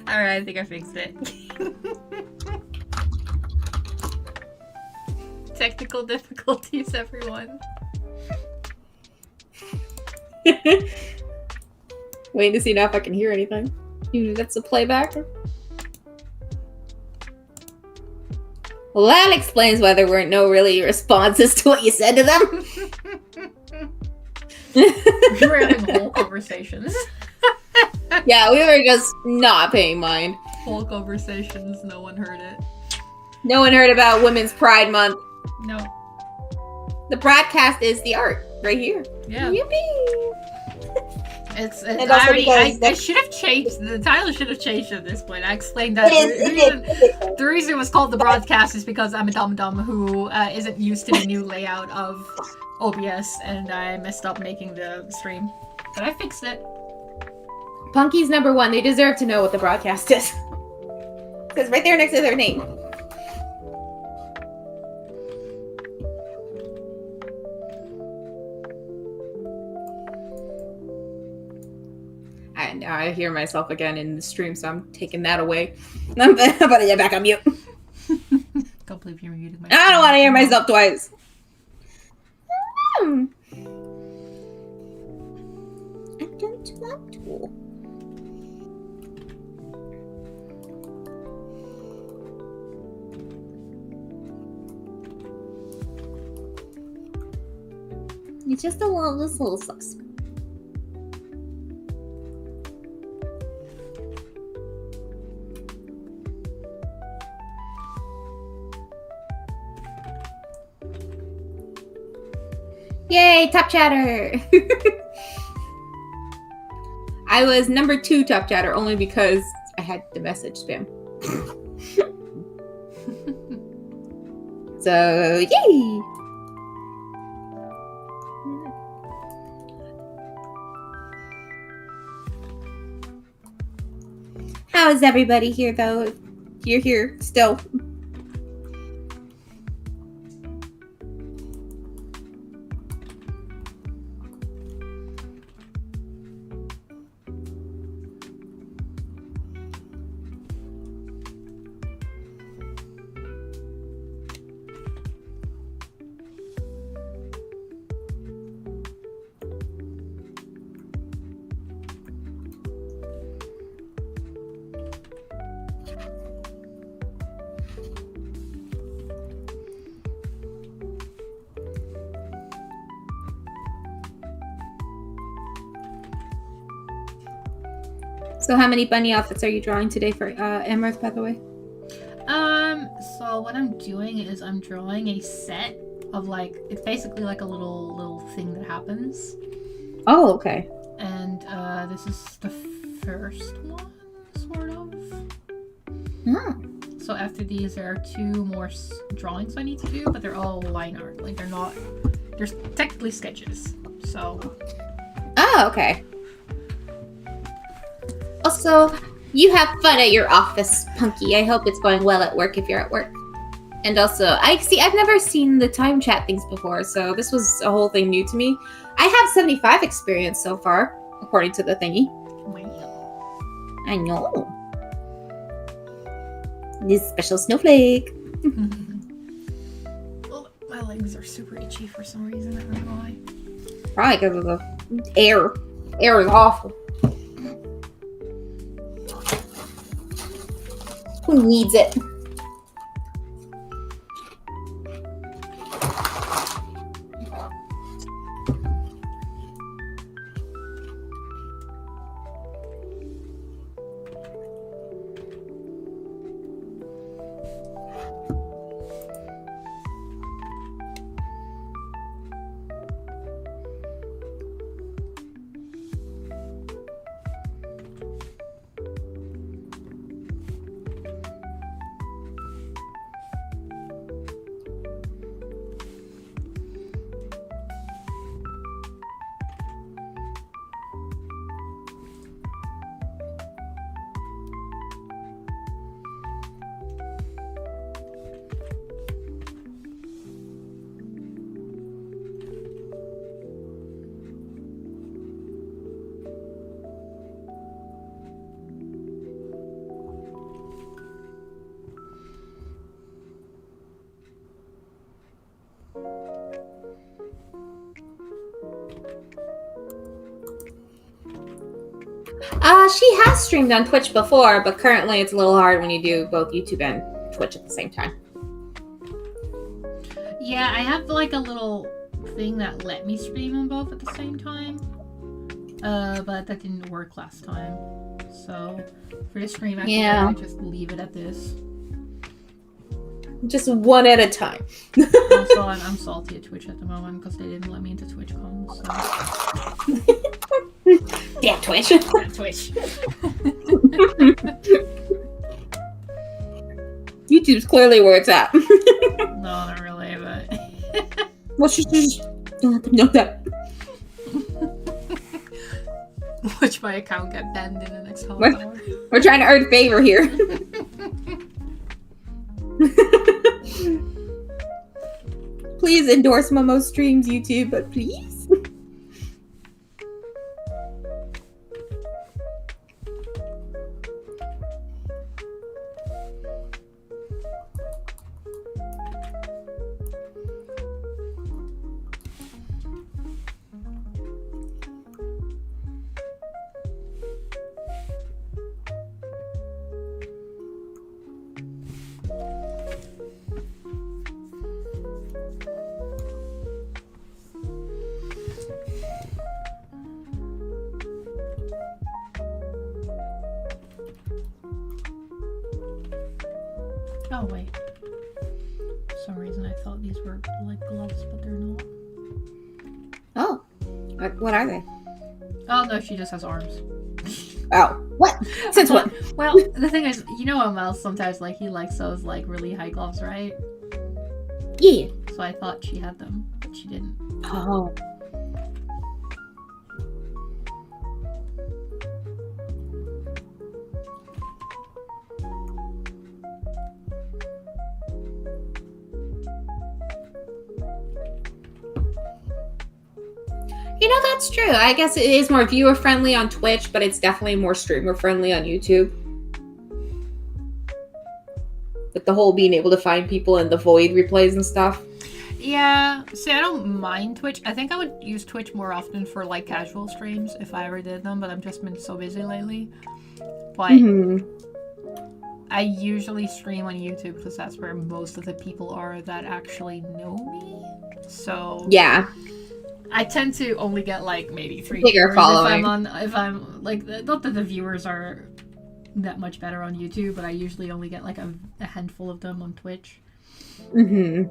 Alright, I think I fixed it. Technical difficulties, everyone. Waiting to see now if I can hear anything. That's a playback. Well, that explains why there weren't no really responses to what you said to them. We were having whole conversations. Yeah, we were just not paying mind. Whole conversations, no one heard it. No one heard about Women's Pride Month. No. The broadcast is the art, right here. Yeah. Yippee! I should have changed, the title should have changed at this point. I explained that the reason it was called the broadcast is because I'm a dum-dum who isn't used to the new layout of OBS, and I messed up making the stream. But I fixed it. Punky's #1. They deserve to know what the broadcast is. Because right there next to their name. And now I hear myself again in the stream, so I'm taking that away. I'm putting it back on mute. Can't believe you muted my I don't want to hear myself twice. I don't want to. It's just a little sauce. Yay, top chatter! I was #2 top chatter only because I had the message spam. So, yay! How is everybody here, though? You're here still. So how many bunny outfits are you drawing today for Amaranth, by the way? So what I'm doing is I'm drawing a set of it's basically like a little thing that happens. Oh, okay. And this is the first one, sort of. Hmm. So after these, there are 2 more drawings I need to do, but they're all line art. They're technically sketches. So. Oh, okay. Also, you have fun at your office, Punky. I hope it's going well at work if you're at work. And also, I've never seen the time chat things before, so this was a whole thing new to me. I have 75 experience so far, according to the thingy. Wow. I know. This special snowflake. Well, my legs are super itchy for some reason. I don't know why. Probably because of the air. Air is awful. Who needs it? She has streamed on Twitch before, but currently it's a little hard when you do both YouTube and Twitch at the same time. Yeah, I have like a little thing that let me stream on both at the same time. But that didn't work last time. So for this stream, I can just leave it at this. Just one at a time. Also, I'm salty at Twitch at the moment because they didn't let me into TwitchCon. So. Damn Twitch. Damn Twitch. YouTube's clearly where it's at. No, not really, but. Well, she don't let them know that. Watch my account get banned in the next half hour. We're trying to earn favor here. Please endorse Momo streams, YouTube, but please. Oh wait. For some reason I thought these were like gloves, but they're not. Oh. What are they? Oh no, she just has arms. Oh. What? Since when? Well, the thing is, you know Mel sometimes like he likes those like really high gloves, right? Yeah. So I thought she had them, but she didn't. Oh. You know, that's true. I guess it is more viewer friendly on Twitch, but it's definitely more streamer friendly on YouTube. With the whole being able to find people in the void replays and stuff. Yeah, see, I don't mind Twitch. I think I would use Twitch more often for like casual streams if I ever did them, but I've just been so busy lately. But I usually stream on YouTube because that's where most of the people are that actually know me. So yeah. I tend to only get like maybe 3 bigger viewers following. if I'm like, not that the viewers are that much better on YouTube, but I usually only get like a handful of them on Twitch. Again,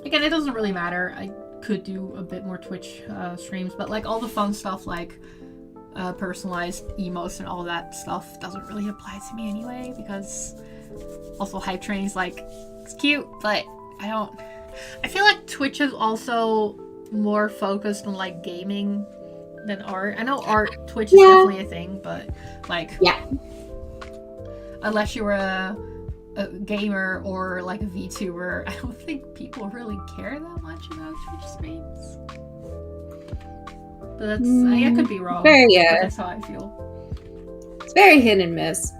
it doesn't really matter. I could do a bit more Twitch streams, but like all the fun stuff like personalized emotes and all that stuff doesn't really apply to me anyway, because also hype train's like, it's cute, but I feel like Twitch is also more focused on like gaming than art. I know art, Twitch is definitely a thing, but like unless you're a gamer or like a VTuber, I don't think people really care that much about Twitch streams. But that's I could be wrong. But that's how I feel. It's very hit and miss.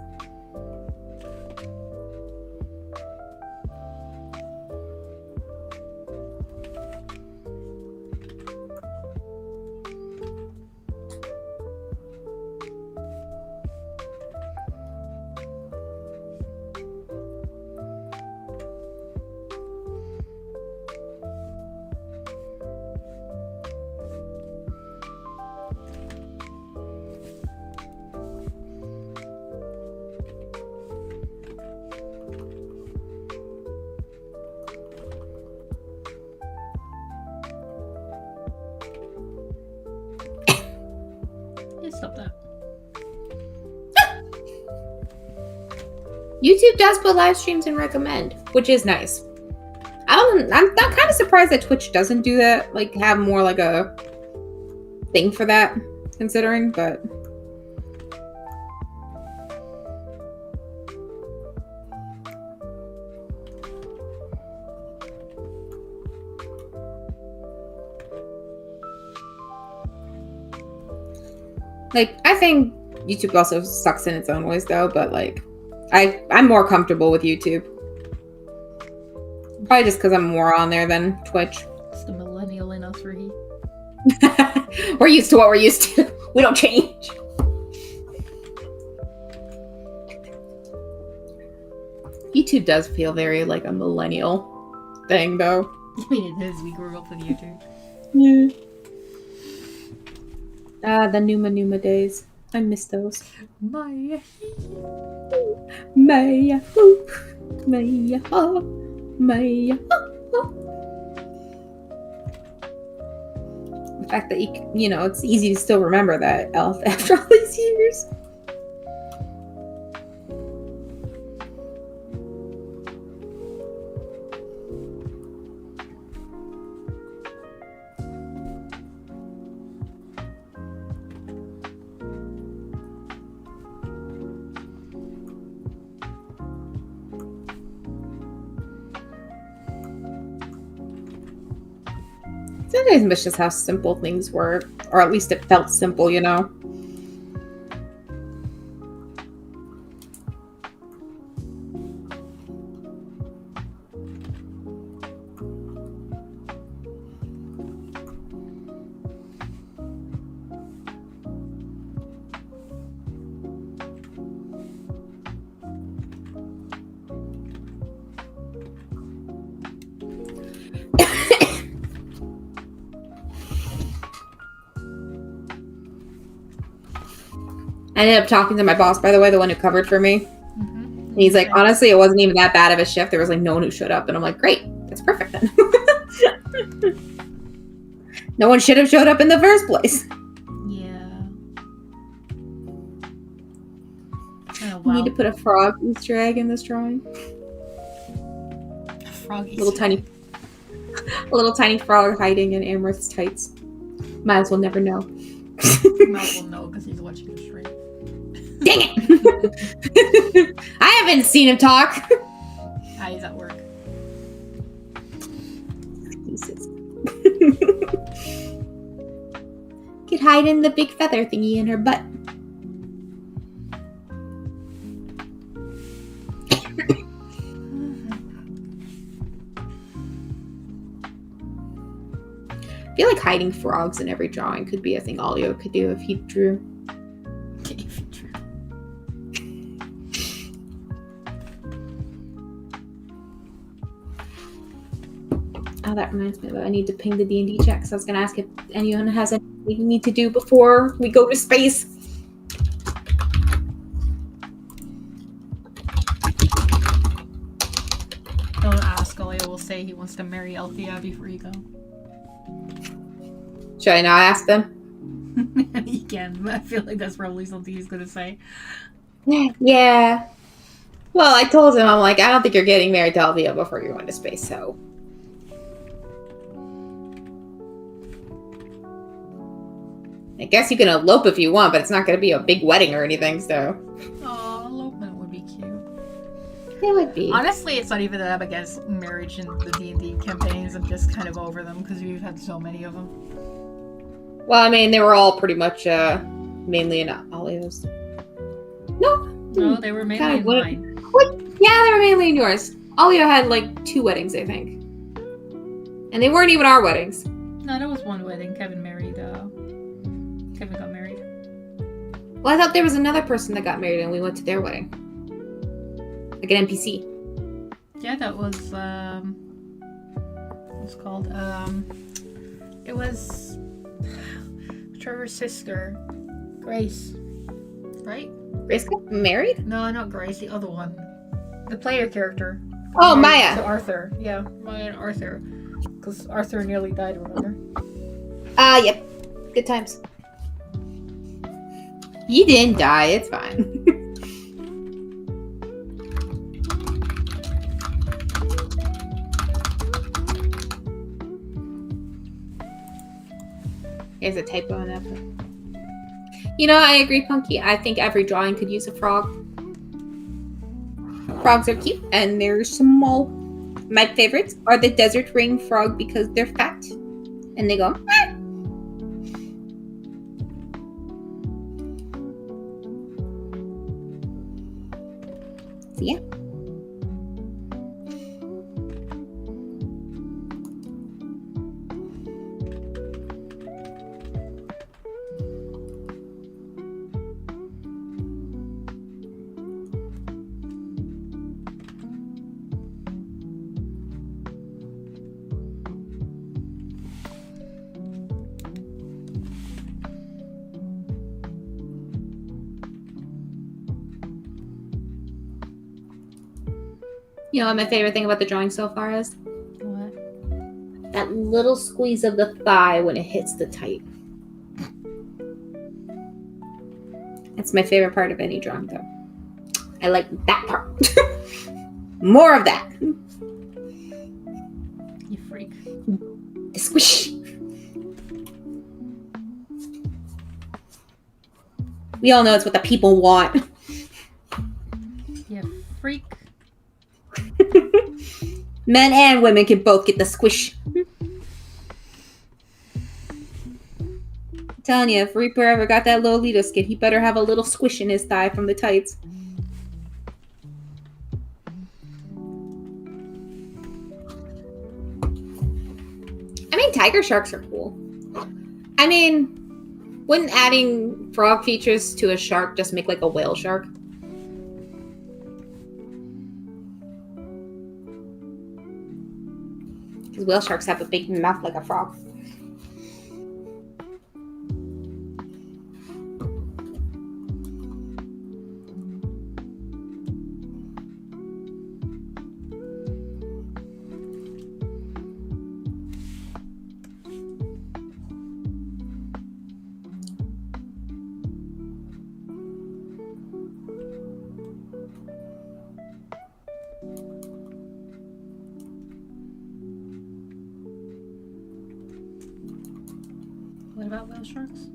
Stop that. YouTube does put live streams and recommend, which is nice. I'm kind of surprised that Twitch doesn't do that, like have more like a thing for that, considering, but like, I think YouTube also sucks in its own ways, though. But like, I'm more comfortable with YouTube, probably just because I'm more on there than Twitch. It's the millennial in us, We're used to what we're used to. We don't change. YouTube does feel very like a millennial thing, though. I mean, it is. We grew up with YouTube. Yeah. The Numa days. I miss those. Maya. Maya, hoo, Maya, ho, Maya, ho. The fact that you know, it's easy to still remember that elf after all these years. Sometimes I miss just how simple things were, or at least it felt simple, you know? I ended up talking to my boss, by the way, the one who covered for me. And he's like, honestly, it wasn't even that bad of a shift. There was like no one who showed up. And I'm like, great, that's perfect then. No one should have showed up in the first place. Yeah. Oh, We wow. need to put a frog Easter egg in this drawing. Frog A little tiny frog hiding in Amherst's tights. Might as well never know. Mel will know because he's watching the stream. Dang it! I haven't seen him talk. He's at work. Jesus. Could hide in the big feather thingy in her butt. I feel like hiding frogs in every drawing could be a thing Olio could do if he drew. Oh, that reminds me of it. I need to ping the D&D chat because I was going to ask if anyone has anything we need to do before we go to space. Don't ask. Olio will say he wants to marry Althea before you go. Should I not ask them? He can, but I feel like that's probably something he's gonna say. Yeah. Well, I told him, I'm like, I don't think you're getting married to Althea before you're going to space, so. I guess you can elope if you want, but it's not going to be a big wedding or anything, so. Aw, elopement would be cute. It would be. Honestly, it's not even that I'm against marriage in the D&D campaigns. I'm just kind of over them because we've had so many of them. Well, I mean, they were all pretty much mainly in Olio's. No, they were mainly in mine. What? Yeah, they were mainly in yours. Olio had like 2 weddings, I think. And they weren't even our weddings. No, there was one wedding. Kevin got married. Well, I thought there was another person that got married and we went to their wedding. Like an NPC. Yeah, that was, what's it called? It was Trevor's sister, Grace, right? Grace got married? No, not Grace, the other one. The player character. Oh, Married Maya. to Arthur. Yeah, Maya and Arthur. Because Arthur nearly died, remember? Yep. Good times. You didn't die, it's fine. There's a typo in that one. You know, I agree, Punky. I think every drawing could use a frog. Frogs are cute and they're small. My favorites are the desert ring frog because they're fat. And they go, ah! So, yeah. You know what my favorite thing about the drawing so far is? What? That little squeeze of the thigh when it hits the tight. That's my favorite part of any drawing, though. I like that part. More of that. You freak. The squish. We all know it's what the people want. You freak. Men and women can both get the squish. I'm telling you, if Reaper ever got that Lolita skin, he better have a little squish in his thigh from the tights. I mean, tiger sharks are cool. I mean, wouldn't adding frog features to a shark just make like a whale shark? Because whale sharks have a big mouth like a frog. What about whale sharks?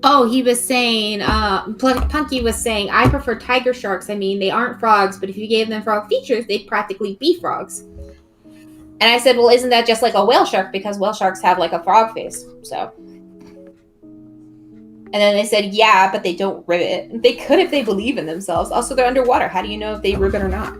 Oh, he was saying, Punky was saying, I prefer tiger sharks. I mean, they aren't frogs, but if you gave them frog features, they'd practically be frogs. And I said, well, isn't that just like a whale shark? Because whale sharks have like a frog face, so. And then they said, yeah, but they don't ribbit. They could if they believe in themselves. Also, they're underwater. How do you know if they ribbit or not?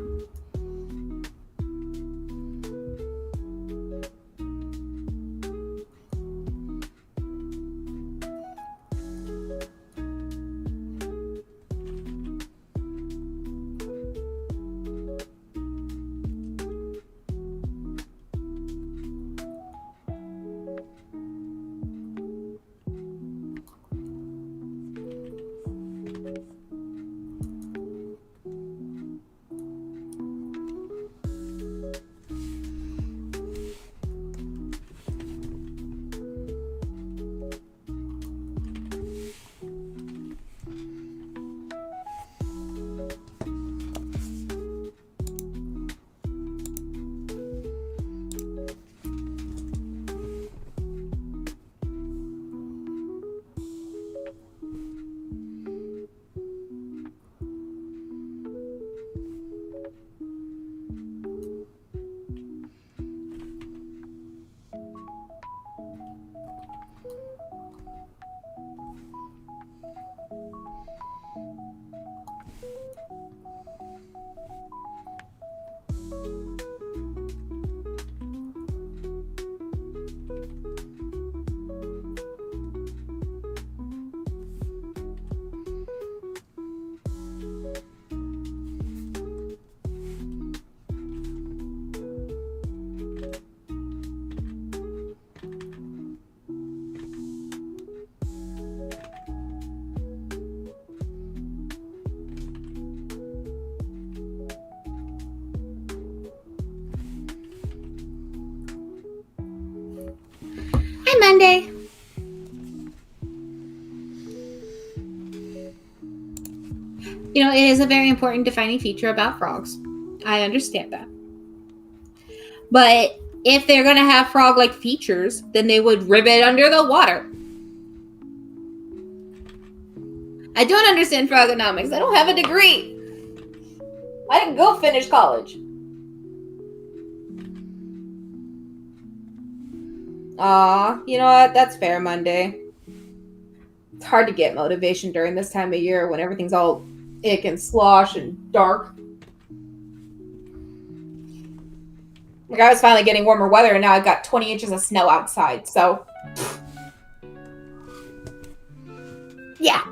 Hi, Monday. You know, it is a very important defining feature about frogs. I understand that. But if they're going to have frog-like features, then they would ribbit under the water. I don't understand frogonomics. I don't have a degree. I didn't go finish college. Aw, you know what? That's fair, Monday. It's hard to get motivation during this time of year when everything's all ick and slosh and dark. Like, I was finally getting warmer weather, and now I've got 20 inches of snow outside, so. Yeah.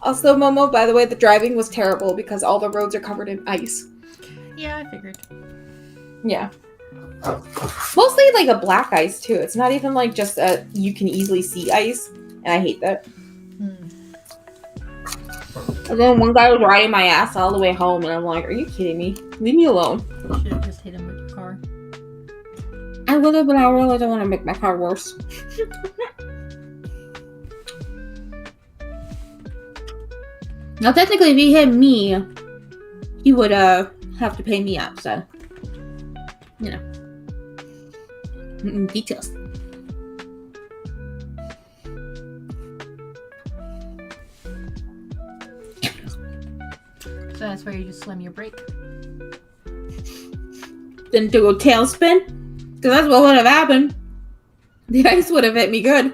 Also, Momo, by the way, the driving was terrible because all the roads are covered in ice. Yeah, I figured. Yeah. Mostly like a black ice, too. It's not even like just a you can easily see ice, and I hate that. And then one guy was riding my ass all the way home, and I'm like, "Are you kidding me? Leave me alone." You should have just hit him with your car. I would have, but I really don't want to make my car worse. Now, technically, if he hit me, he would have to pay me out. So, you know, details. So that's where you just slam your brake. Then to go tailspin, because that's what would have happened. The ice would have hit me good.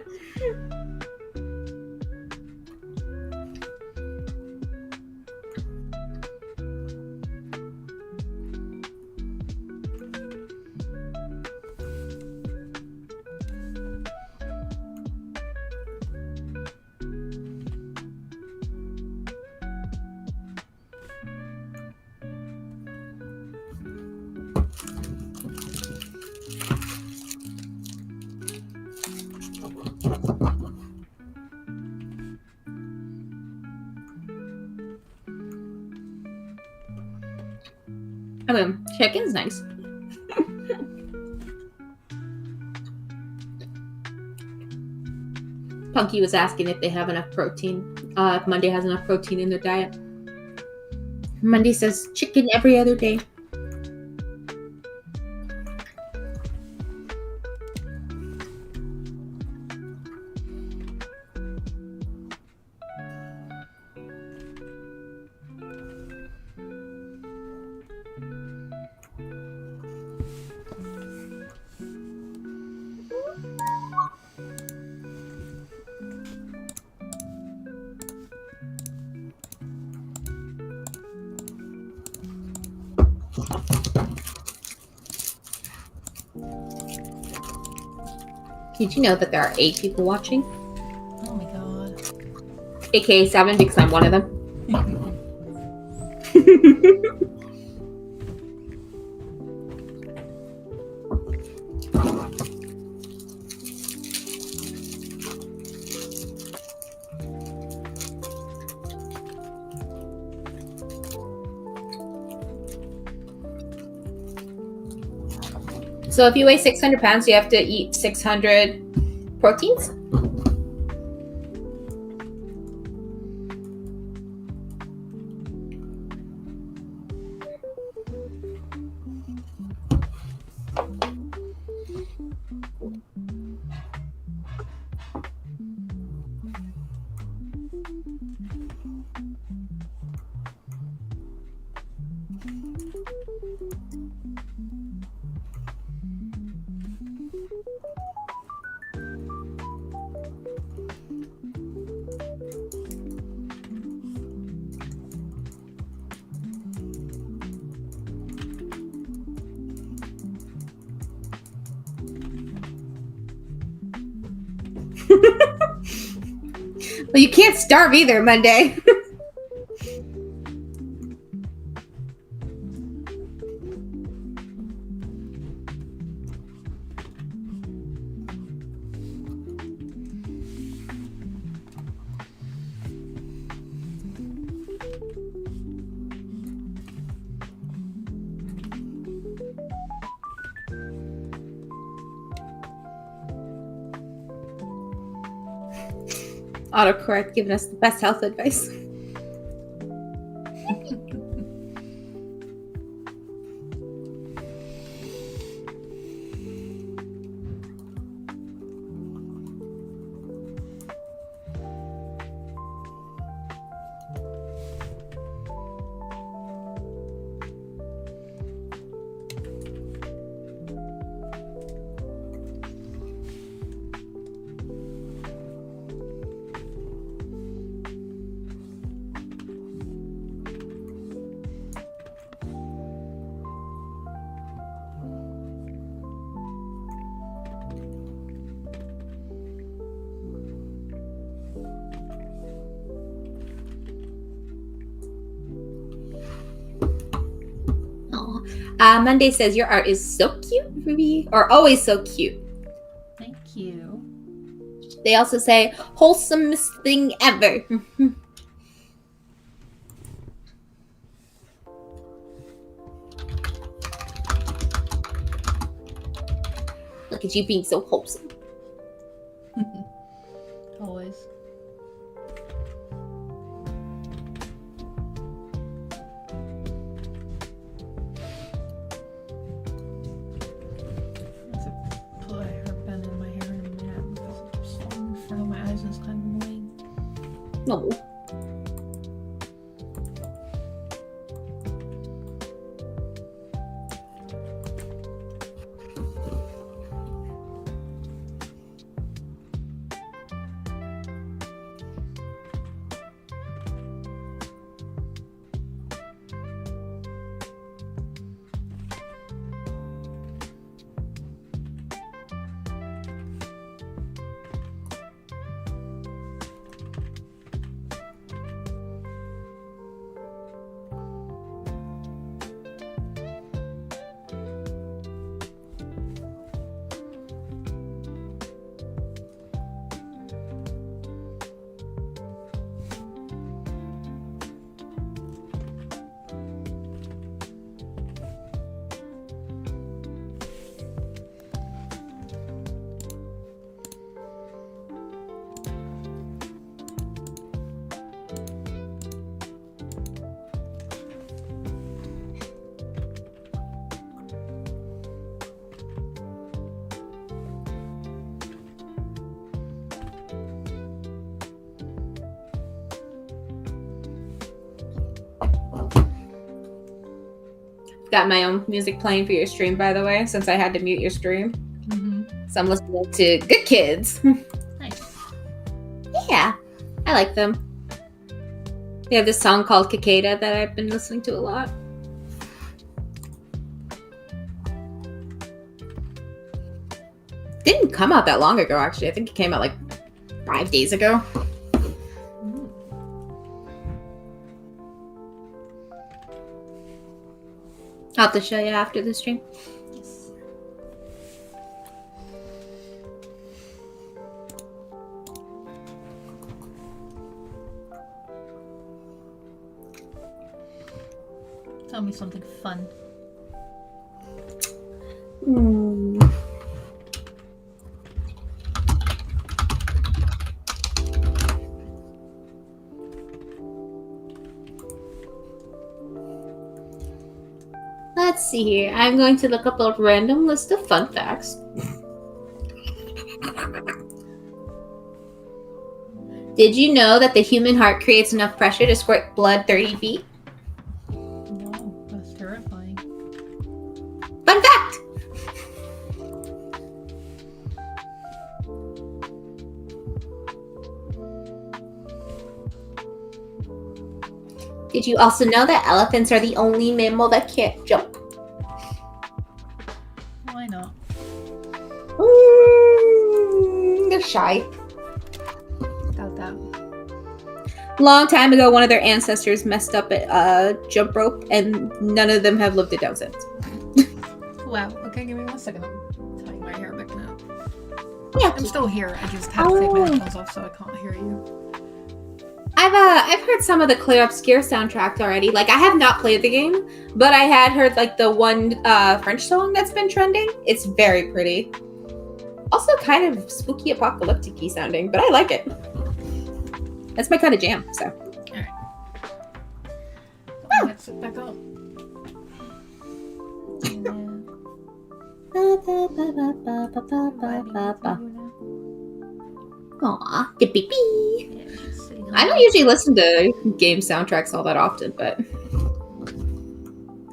I mean, chicken's nice. Punky was asking if they have enough protein. If Monday has enough protein in their diet. Monday says chicken every other day. Did you know that there are 8 people watching? Oh my god. AKA 7 because I'm one of them. So if you weigh 600 pounds, you have to eat 600 proteins? Well, you can't starve either, Monday. Autocorrect giving us the best health advice. Monday says your art is so cute, Ruby, or always so cute. Thank you. They also say wholesomest thing ever. at you being so wholesome. Always. Let's put a hairband in my hair in a minute because it's so in front of my eyes and it's kind of annoying. No. Got my own music playing for your stream, by the way, since I had to mute your stream. So I'm listening to Good Kids. Nice. Yeah, I like them. They have this song called Cicada that I've been listening to a lot. Didn't come out that long ago, actually. I think it came out like 5 days ago. I'll have to show you after the stream. Yes. Tell me something fun. Let's see here. I'm going to look up a random list of fun facts. Did you know that the human heart creates enough pressure to squirt blood 30 feet? No, that's terrifying. Fun fact! Did you also know that elephants are the only mammal that can't jump? Why not? They're shy. Doubt that. Long time ago, one of their ancestors messed up a jump rope, and none of them have lived it down since. Wow. Okay, give me 1 second. I'm tying my hair back now. Yeah, I'm still here. I just have to take my headphones off so I can't hear you. I've heard some of the Clear Obscure soundtrack already. Like, I have not played the game, but I had heard like the one French song that's been trending. It's very pretty. Also kind of spooky apocalyptic-y sounding, but I like it. That's my kind of jam, so. Alright. Let's sit back up. Aw, the baby. I don't usually listen to game soundtracks all that often, but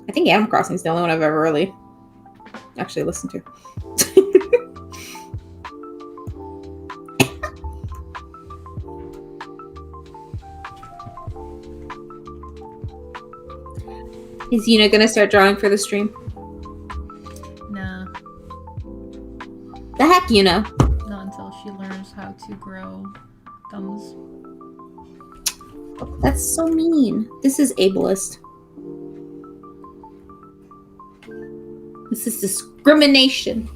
I think Animal Crossing is the only one I've ever really actually listened to. Is Yuna gonna start drawing for the stream? Nah, The heck, Yuna? not until she learns how to grow thumbs. That's so mean. This is ableist. This is discrimination.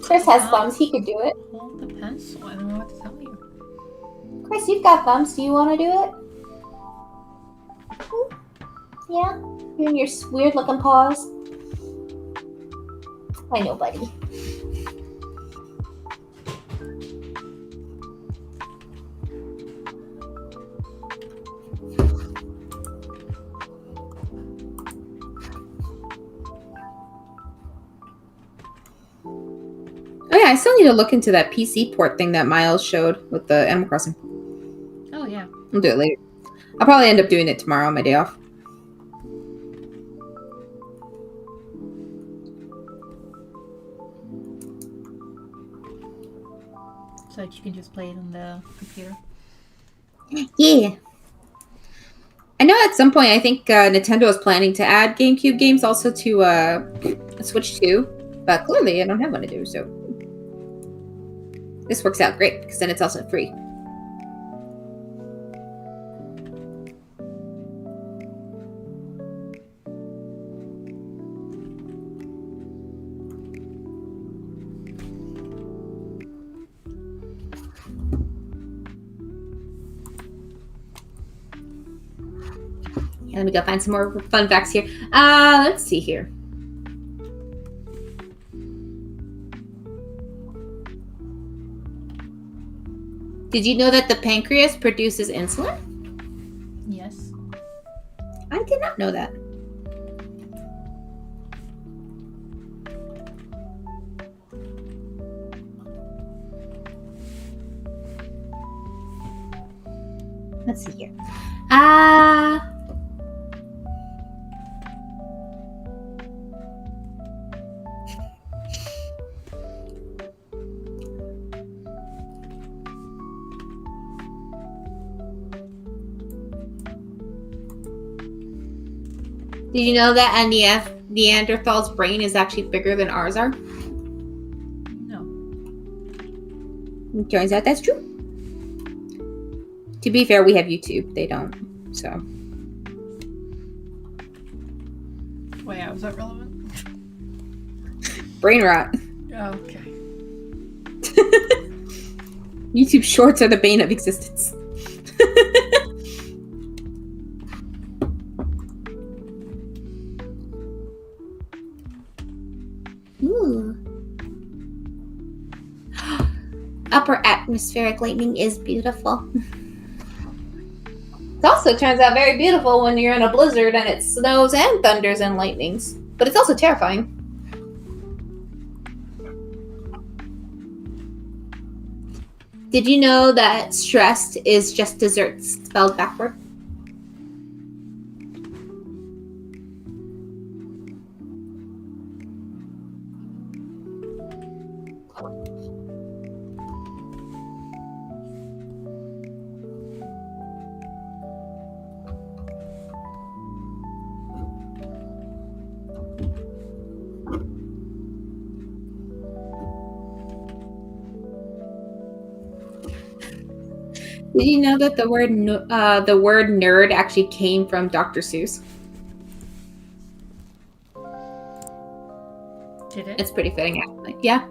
Chris has thumbs. He could do it. Hold the pencil. I don't know what to tell you. Chris, you've got thumbs. Do you want to do it? Yeah? You and your weird looking paws? I know, buddy. I still need to look into that PC port thing that Miles showed with the Animal Crossing. Oh, yeah. I'll do it later. I'll probably end up doing it tomorrow on my day off. So that you can just play it on the computer. Yeah. I know at some point I think Nintendo is planning to add GameCube games also to Switch 2, but clearly I don't have one to do, so this works out great because then it's also free. Let me go find some more fun facts here. Let's see here. Did you know that the pancreas produces insulin? Yes. I did not know that. Let's see here. Did you know that a Neanderthal's brain is actually bigger than ours are? No. It turns out that's true. To be fair, we have YouTube. They don't. So. Wait, how is that relevant? Brain rot. Oh, okay. YouTube shorts are the bane of existence. Ooh. Upper atmospheric lightning is beautiful. It also turns out very beautiful when you're in a blizzard and it snows and thunders and lightnings. But it's also terrifying. Did you know that stressed is just dessert spelled backward? Did you know that the word nerd actually came from Dr. Seuss? Did it? It's pretty fitting, actually. Yeah,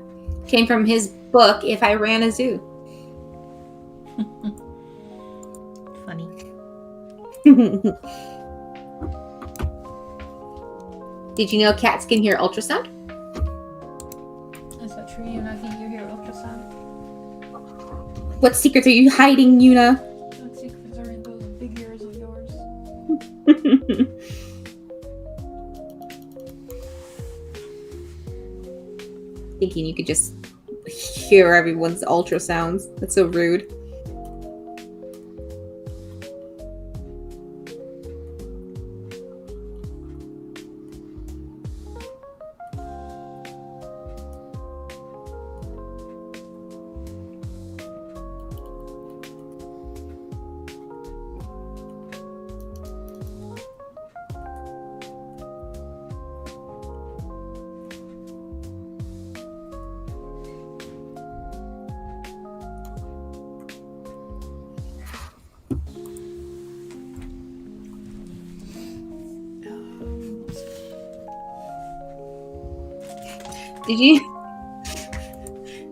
came from his book "If I Ran a Zoo." Funny. Did you know cats can hear ultrasound? Is that true? You're not going to hear ultrasound? What secrets are you hiding, Yuna? What secrets are in those big ears of yours? Thinking you could just hear everyone's ultrasounds. That's so rude.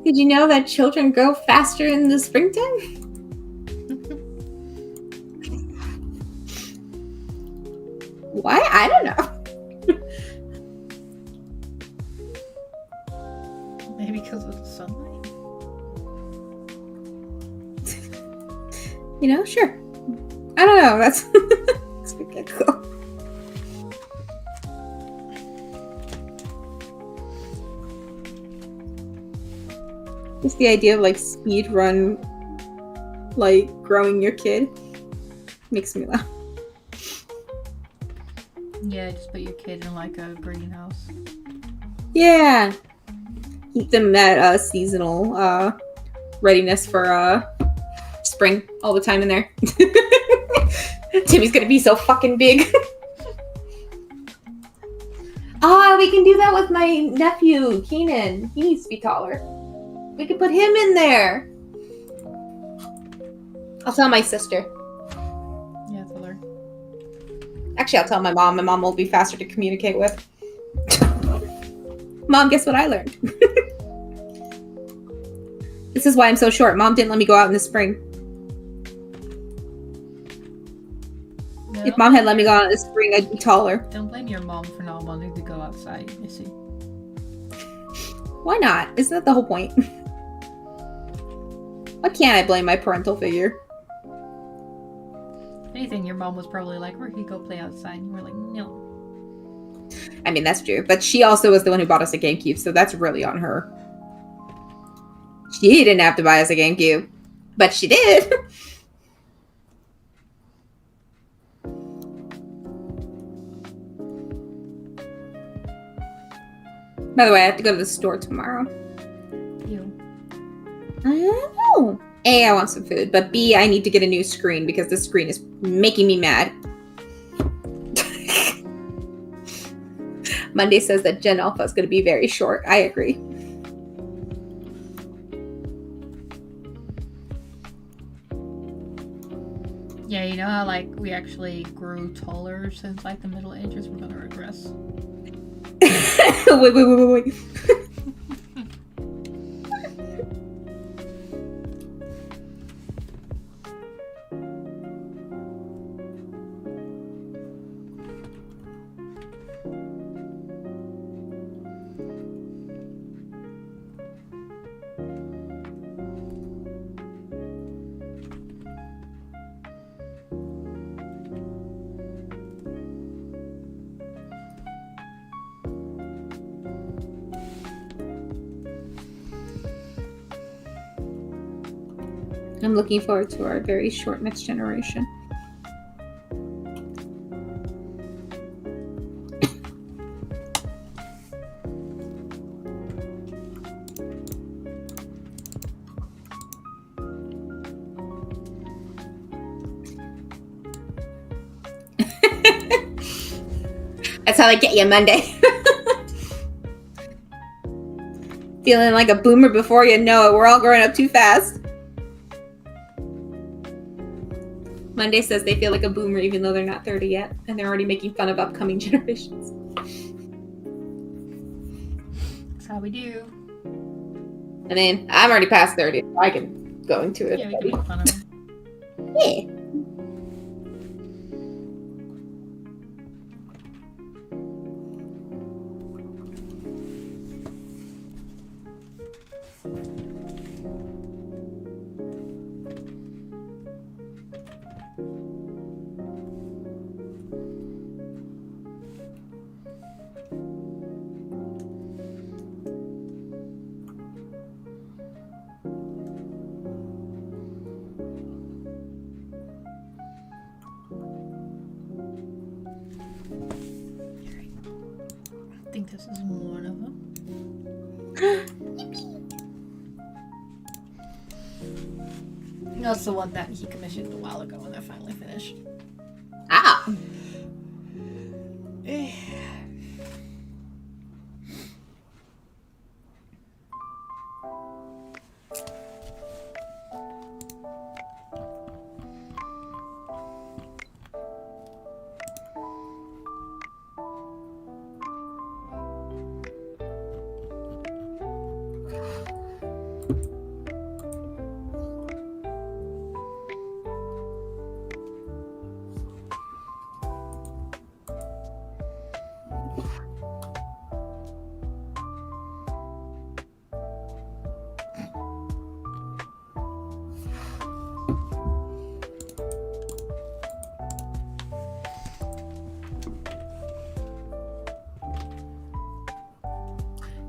Did you know that children grow faster in the springtime? Why? I don't know. Maybe because of the sunlight? You know, sure. I don't know. That's that's pretty cool. Just the idea of like speed run, like growing your kid, makes me laugh. Yeah, just put your kid in like a greenhouse. Yeah. Keep them at seasonal readiness for spring all the time in there. Timmy's gonna be so fucking big. We can do that with my nephew, Keenan. He needs to be taller. We could put him in there. I'll tell my sister. Yeah, tell her. Actually, I'll tell my mom. My mom will be faster to communicate with. Mom, guess what I learned? This is why I'm so short. Mom didn't let me go out in the spring. No, if Mom had let me go out in the spring, I'd be taller. Don't blame your mom for not wanting to go outside, you see. Why not? Isn't that the whole point? Why can't I blame my parental figure? If anything, your mom was probably like, where can you go play outside? And you were like, no. I mean, that's true. But she also was the one who bought us a GameCube, so that's really on her. She didn't have to buy us a GameCube, but she did. By the way, I have to go to the store tomorrow. You. I don't know. A, I want some food, but B, I need to get a new screen because this screen is making me mad. Monday says that Gen Alpha is going to be very short. I agree. Yeah, you know how like we actually grew taller since like the Middle Ages? We're gonna regress. Wait. I'm looking forward to our very short next generation. That's how they get you Monday. Feeling like a boomer before you know it. We're all growing up too fast. Monday says they feel like a boomer even though they're not 30 yet, and they're already making fun of upcoming generations. That's how we do. I mean, I'm already past 30, so I can go into it. Yeah, we can make fun of them. Yeah. I think this is one of them. That's the one that he commissioned a while ago and they're finally finished. Ah.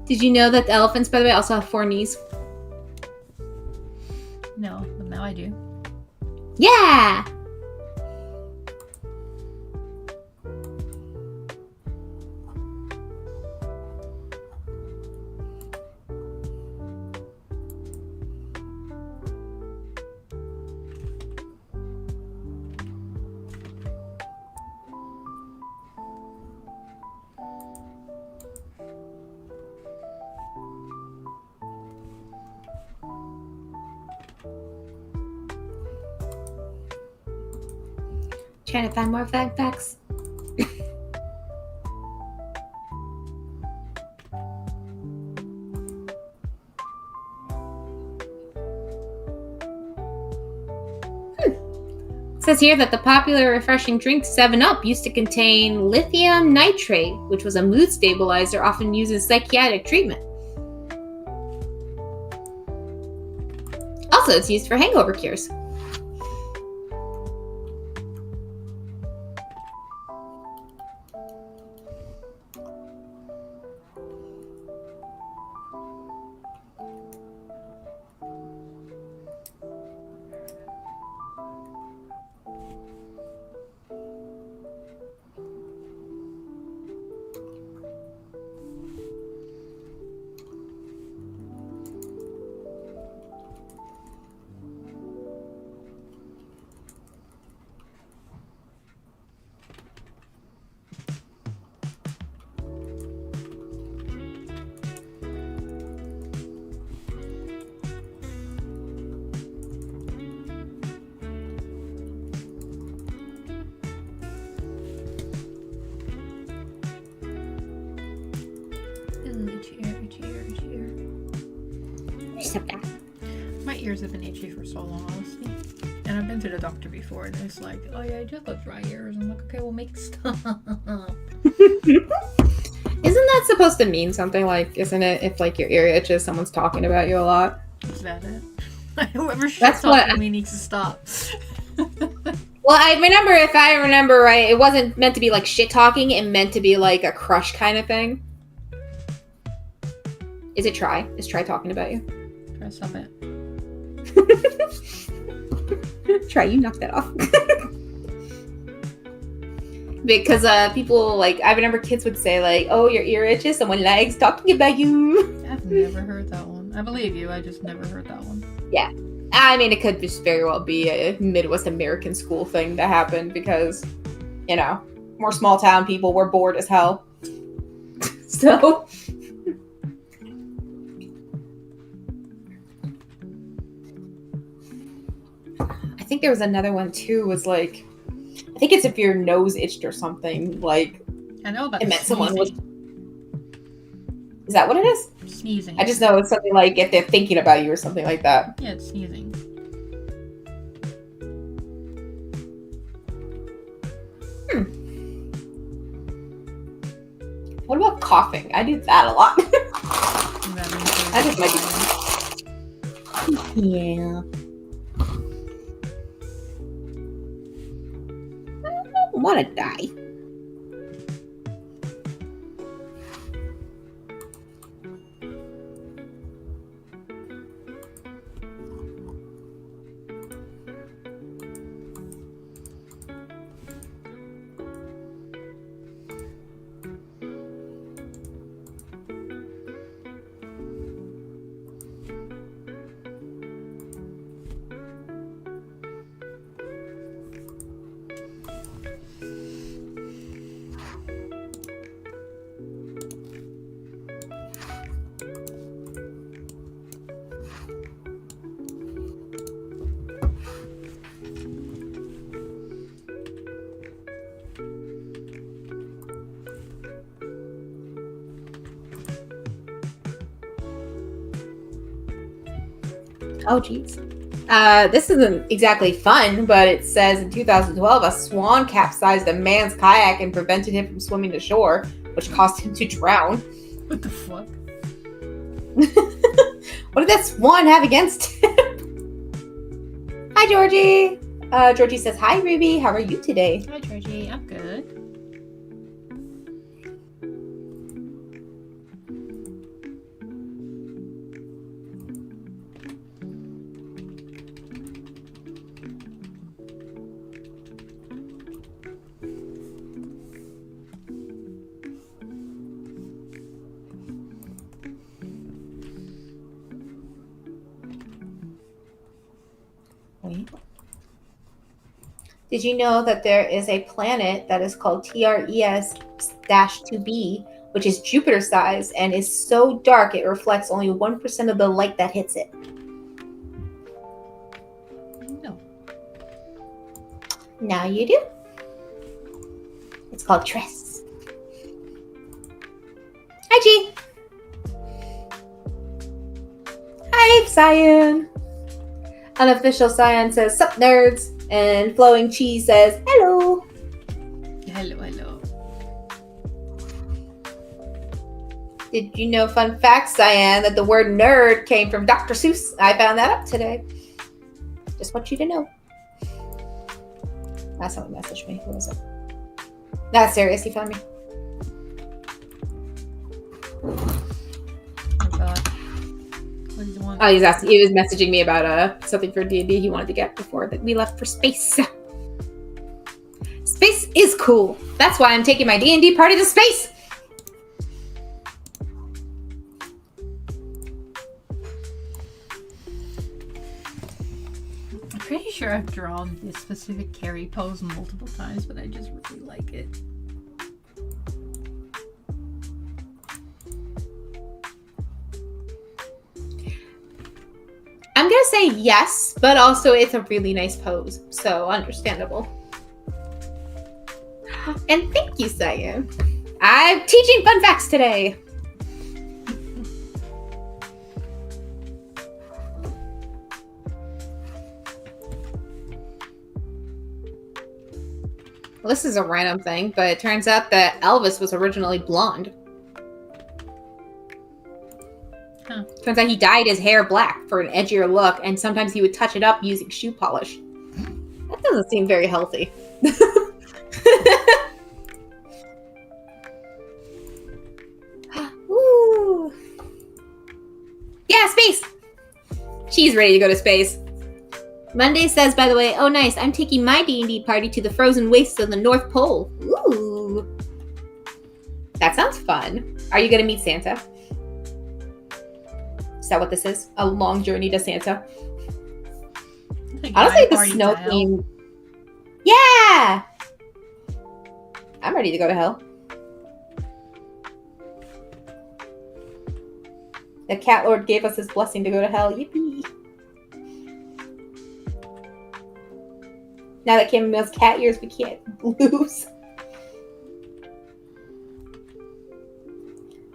Did you know that the elephants, by the way, also have 4 knees? Trying to find more facts. It says here that the popular refreshing drink 7-Up used to contain lithium nitrate, which was a mood stabilizer often used in psychiatric treatment. Also, it's used for hangover cures. My ears have been itchy for so long, honestly. And I've been to the doctor before, and it's like, oh yeah, I just got dry ears. I'm like, okay, we'll make stop. Isn't that supposed to mean something? Like, isn't it if like your ear itches, someone's talking about you a lot? Is that it? Whoever shit's talking to me needs to stop. Well, I remember, if I remember right, it wasn't meant to be like shit talking. It meant to be like a crush kind of thing. Is it Try? Is Try talking about you? Try to stop it. Try, you knock that off. Because people, like, I remember kids would say, like, oh, your ear itches, someone likes talking about you. I've never heard that one. I believe you, I just never heard that one. Yeah. I mean, it could just very well be a Midwest American school thing that happened because, you know, we're small town people, we're bored as hell. So... I think there was another one too, was like, I think it's if your nose itched or something, like, I know about it meant sneezing. someone was... Is that what it is? Sneezing. I just know it's something like if they're thinking about you or something like that. Yeah, it's sneezing. What about coughing? I do that a lot. That just might be... Yeah. I don't want to die. Oh, geez. This isn't exactly fun, but it says in 2012, a swan capsized a man's kayak and prevented him from swimming to shore, which caused him to drown. What the fuck? What did that swan have against him? Hi, Georgie. Georgie says, hi, Ruby. How are you today? Hi, Georgie. I'm good. Did you know that there is a planet that is called TRES-2b, which is Jupiter-sized and is so dark it reflects only 1% of the light that hits it? No. Now you do. It's called Tress. Hi, G. Hi, Cyan. Unofficial Cyan says, sup, nerds. And Flowing Cheese says, hello. Hello. Did you know, fun fact, Cyan, that the word nerd came from Dr. Seuss? I found that up today. Just want you to know. That's how he messaged me. Who was it? Not serious, he found me. Oh god. What does he want? Oh, he was messaging me about something for D&D he wanted to get before that we left for space. Space is cool. That's why I'm taking my D&D party to space. I'm pretty sure I've drawn this specific Carrie pose multiple times, but I just really like it. I'm gonna say yes, but also it's a really nice pose, so understandable. And thank you, Cyan. I'm teaching fun facts today. Well, this is a random thing, but it turns out that Elvis was originally blonde. Huh. Turns out he dyed his hair black for an edgier look, and sometimes he would touch it up using shoe polish. That doesn't seem very healthy. Woo. Yeah, space! She's ready to go to space. Monday says, by the way, oh nice, I'm taking my D&D party to the frozen wastes of the North Pole. Ooh. That sounds fun. Are you going to meet Santa? Is that what this is? A long journey to Santa? Honestly, the snow theme. Yeah! I'm ready to go to hell. The Cat Lord gave us his blessing to go to hell. Yippee! Now that Cameron has cat ears, we can't lose.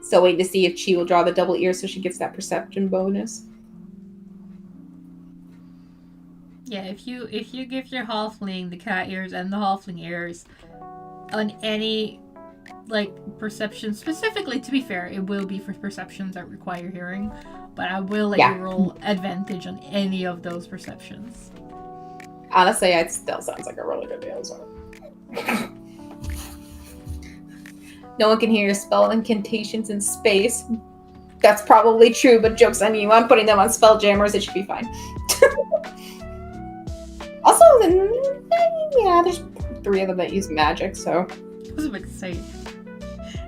Still waiting to see if Chi will draw the double ears so she gets that perception bonus. Yeah, if you give your halfling the cat ears and the halfling ears on any perception, specifically, to be fair, it will be for perceptions that require hearing, but I will let you roll advantage on any of those perceptions. Honestly, it still sounds like a really good deal. So. No one can hear your spell incantations in space. That's probably true, but joke's on you. I'm putting them on spell jammers. It should be fine. Also, yeah, there's 3 of them that use magic, so. I was about to say.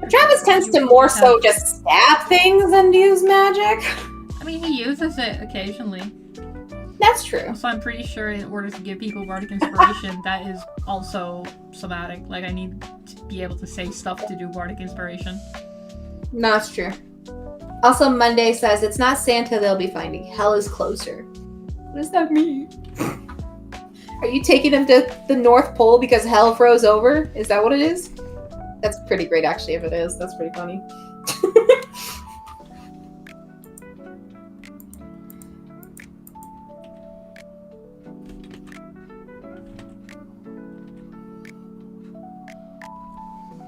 Travis tends to more so just stab things than use magic. I mean, he uses it occasionally. That's true. So I'm pretty sure in order to give people bardic inspiration, that is also somatic. I need to be able to say stuff to do bardic inspiration. No, that's true. Also, Monday says it's not Santa they'll be finding. Hell is closer. What does that mean? Are you taking them to the North Pole because hell froze over? Is that what it is? That's pretty great, actually, if it is. That's pretty funny.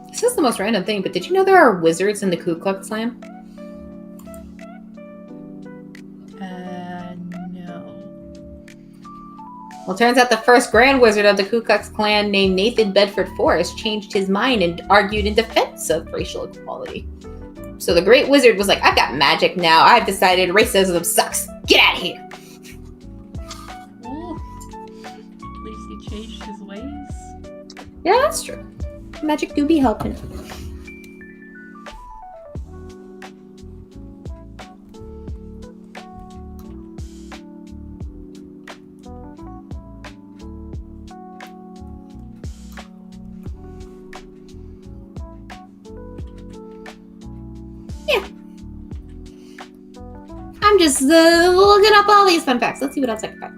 This is the most random thing, but did you know there are wizards in the Ku Klux Klan? No. Well, it turns out the first Grand Wizard of the Ku Klux Klan, named Nathan Bedford Forrest, changed his mind and argued in defense of racial equality. So the Great Wizard was like, I've got magic now. I've decided racism sucks. Get out of here. Ooh. At least he changed his ways. Yeah, that's true. Magic do be helping. Yeah. I'm just looking up all these fun facts. Let's see what else I can find.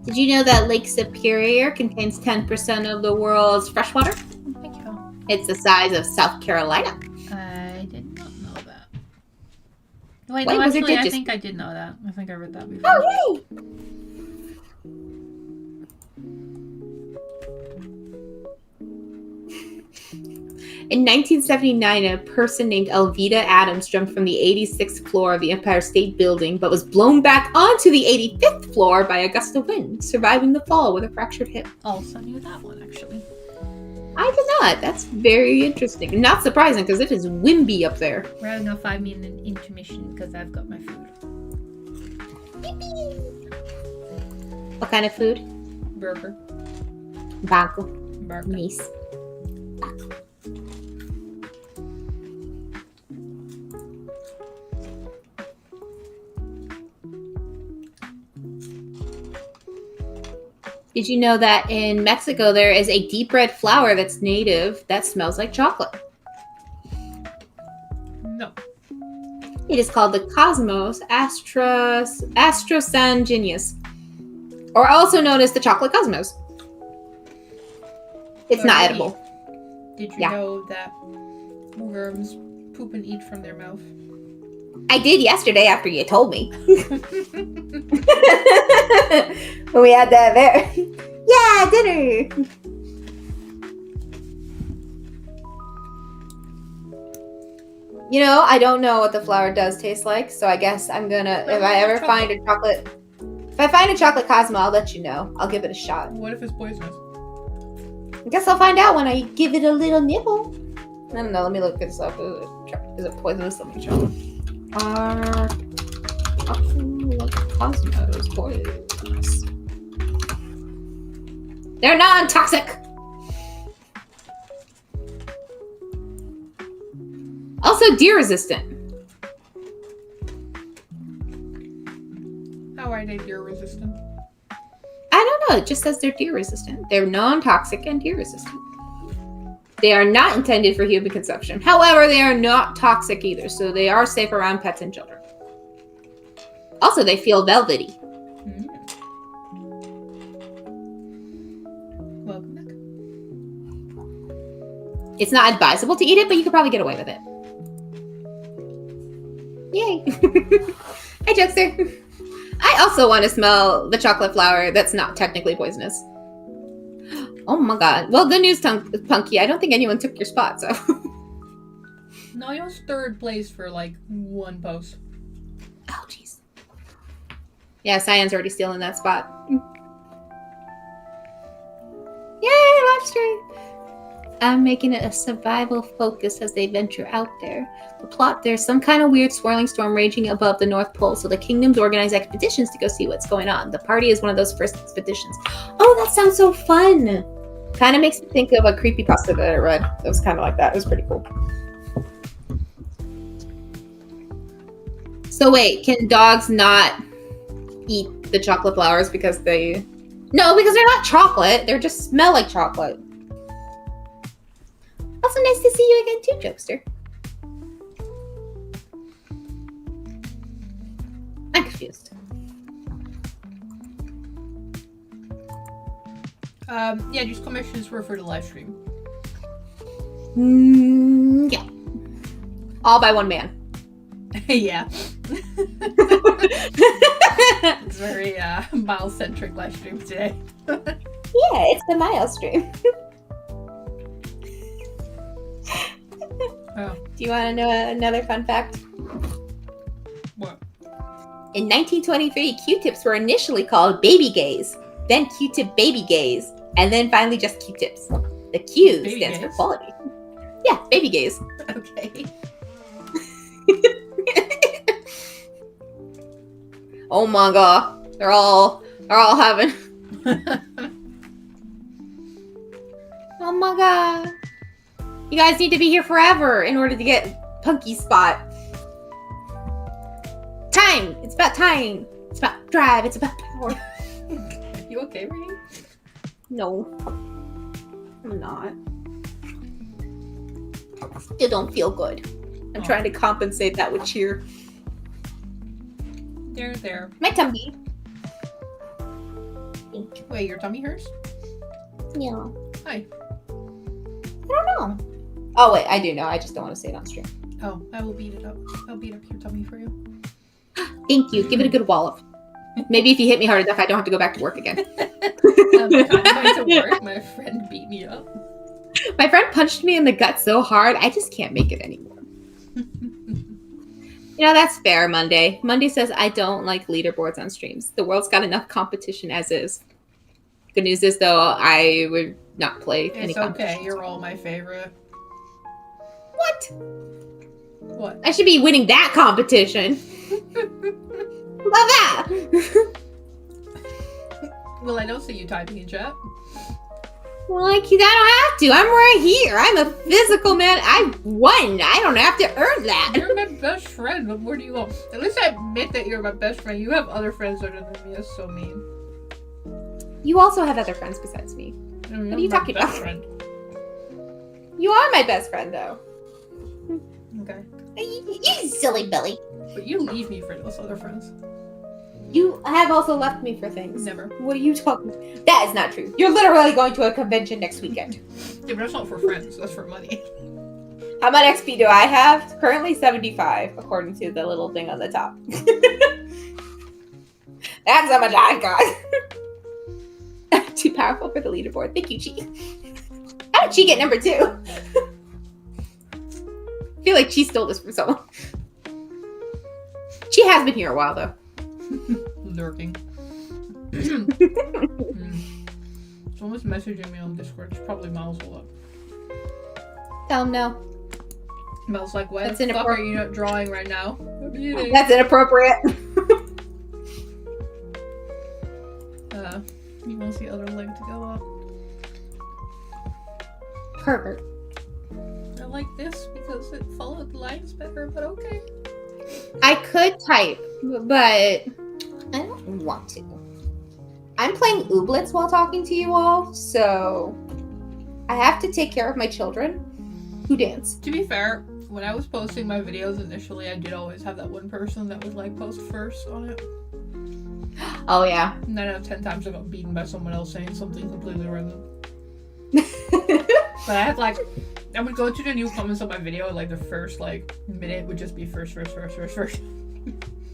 Did you know that Lake Superior contains 10% of the world's freshwater? Thank you. It's the size of South Carolina. I did not know that. Wait, Wait, no, was it actually, I just- think I did know that. I think I read that before. Oh, yay! In 1979, a person named Elvita Adams jumped from the 86th floor of the Empire State Building, but was blown back onto the 85th floor by a gust of wind, surviving the fall with a fractured hip. Also knew that one, actually. I did not. That's very interesting. Not surprising, because it is wimpy up there. We're having a 5-minute intermission because I've got my food. What kind of food? Burger. Baco. Burger. Nice. Did you know that in Mexico there is a deep red flower that's native that smells like chocolate? No. It is called the Cosmos astrosanguineus, or also known as the chocolate cosmos. It's not Alrighty. edible. Did you Yeah. know that worms poop and eat from their mouth? I did yesterday after you told me. When we had that there. Yeah, dinner. You know, I don't know what the flower does taste like, so I guess I'm gonna, if I ever find a chocolate Cosmo, I'll let you know. I'll give it a shot. What if it's poisonous? I guess I'll find out when I give it a little nibble. I don't know, let me look this up. Is it poisonous? Let me check. Are Cosmos poisonous? They're non-toxic. Also deer resistant. How are they deer resistant? I don't know. It just says they're deer resistant. They're non-toxic and deer resistant. They are not intended for human consumption. However, they are not toxic either, so they are safe around pets and children. Also, they feel velvety. Welcome back. It's not advisable to eat it, but you could probably get away with it. Yay. Hi, Jokester. I also want to smell the chocolate flower that's not technically poisonous. Oh my god. Well, good news, Punky. I don't think anyone took your spot, so. No, he was 3rd place for like 1 post. Oh, jeez. Yeah, Cyan's already stealing that spot. Yay, live stream! I'm making it a survival focus as they venture out there. The plot, there's some kind of weird swirling storm raging above the North Pole, so the kingdoms organize expeditions to go see what's going on. The party is one of those first expeditions. Oh, that sounds so fun! Kind of makes me think of a creepypasta that I read. It was kind of like that. It was pretty cool. So wait, can dogs not eat the chocolate flowers because they... No, because they're not chocolate. They just smell like chocolate. Also nice to see you again too, Jokester. I'm confused. Yeah, these commissions were for the live stream. Yeah. All by one man. Yeah. It's very Miles-centric live stream today. Yeah, it's the Mile stream. Oh. Do you want to know another fun fact? What? In 1923, Q-tips were initially called baby gays, then Q-tip baby gays, and then finally just Q-tips. The Q Baby stands for gays? quality. Yeah, baby gays. Okay. Oh my god, they're all having. Oh my god. You guys need to be here forever in order to get Punky's spot. Time! It's about time. It's about drive. It's about power. You okay, Rain? No. I'm not. Still don't feel good. I'm trying to compensate that with cheer. There. My tummy. Thank Wait, your tummy hurts? Yeah. Hi. I don't know. Oh wait, I do know. I just don't want to say it on stream. Oh, I will beat it up. I'll beat up your tummy for you. Thank you. Give it a good wallop. Maybe if you hit me hard enough, I don't have to go back to work again. I'm going to work. My friend beat me up. My friend punched me in the gut so hard, I just can't make it anymore. You know, that's fair, Monday. Monday says, I don't like leaderboards on streams. The world's got enough competition as is. Good news is, though, I would not play any competition. It's okay. You're all my favorite. What? What? I should be winning that competition. Love that. Well, I don't see you typing in chat. Well, I don't have to. I'm right here. I'm a physical man. I won. I don't have to earn that. You're my best friend. What more do you want? At least I admit that you're my best friend. You have other friends other than me. That's so mean. You also have other friends besides me. I mean, What are you talking about? Friend. You are my best friend, though. Okay. You silly Billy. But you leave me for those other friends. You have also left me for things. Never. What are you talking? That is not true. You're literally going to a convention next weekend. Yeah, but that's not for friends. That's for money. How much XP do I have? Currently 75, according to the little thing on the top. That's how much I got. Too powerful for the leaderboard. Thank you, Chi. How did Chi get number 2? I feel like Chi stole this from someone. Chi has been here a while, though. Lurking. Someone's messaging me on Discord. It's probably Miles will up. Tell him no. Miles like, why the fuck are you not drawing right now? That's inappropriate. He wants the other leg to go up. Pervert. I like this because it followed the lines better, but okay. I could type, but I don't want to. I'm playing Ooblets while talking to you all, so I have to take care of my children who dance. To be fair, when I was posting my videos initially, I did always have that one person that would like post first on it. Oh yeah. 9 out of 10 times I got beaten by someone else saying something completely random. But I had I would go to the new comments on my video, and the first minute would just be first. No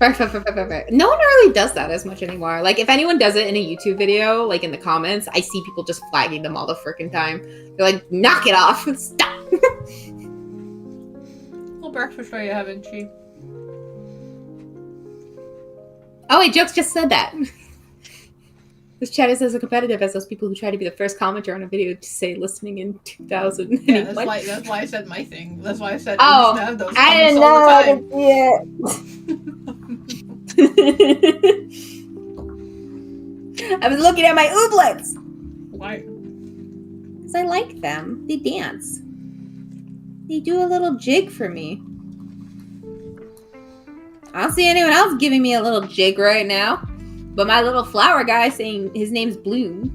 one really does that as much anymore. If anyone does it in a YouTube video, in the comments, I see people just flagging them all the freaking time. They're like, knock it off. Stop. Well, breakfast are you having, Chi? Oh wait, Jokes just said that. This chat is as competitive as those people who try to be the first commenter on a video to say listening in 2000. Yeah, that's why I said my thing. That's why I said I have those I didn't know all the time. I was looking at my ooblets. Why? Because I like them. They dance. They do a little jig for me. I don't see anyone else giving me a little jig right now. But my little flower guy saying his name's Bloom,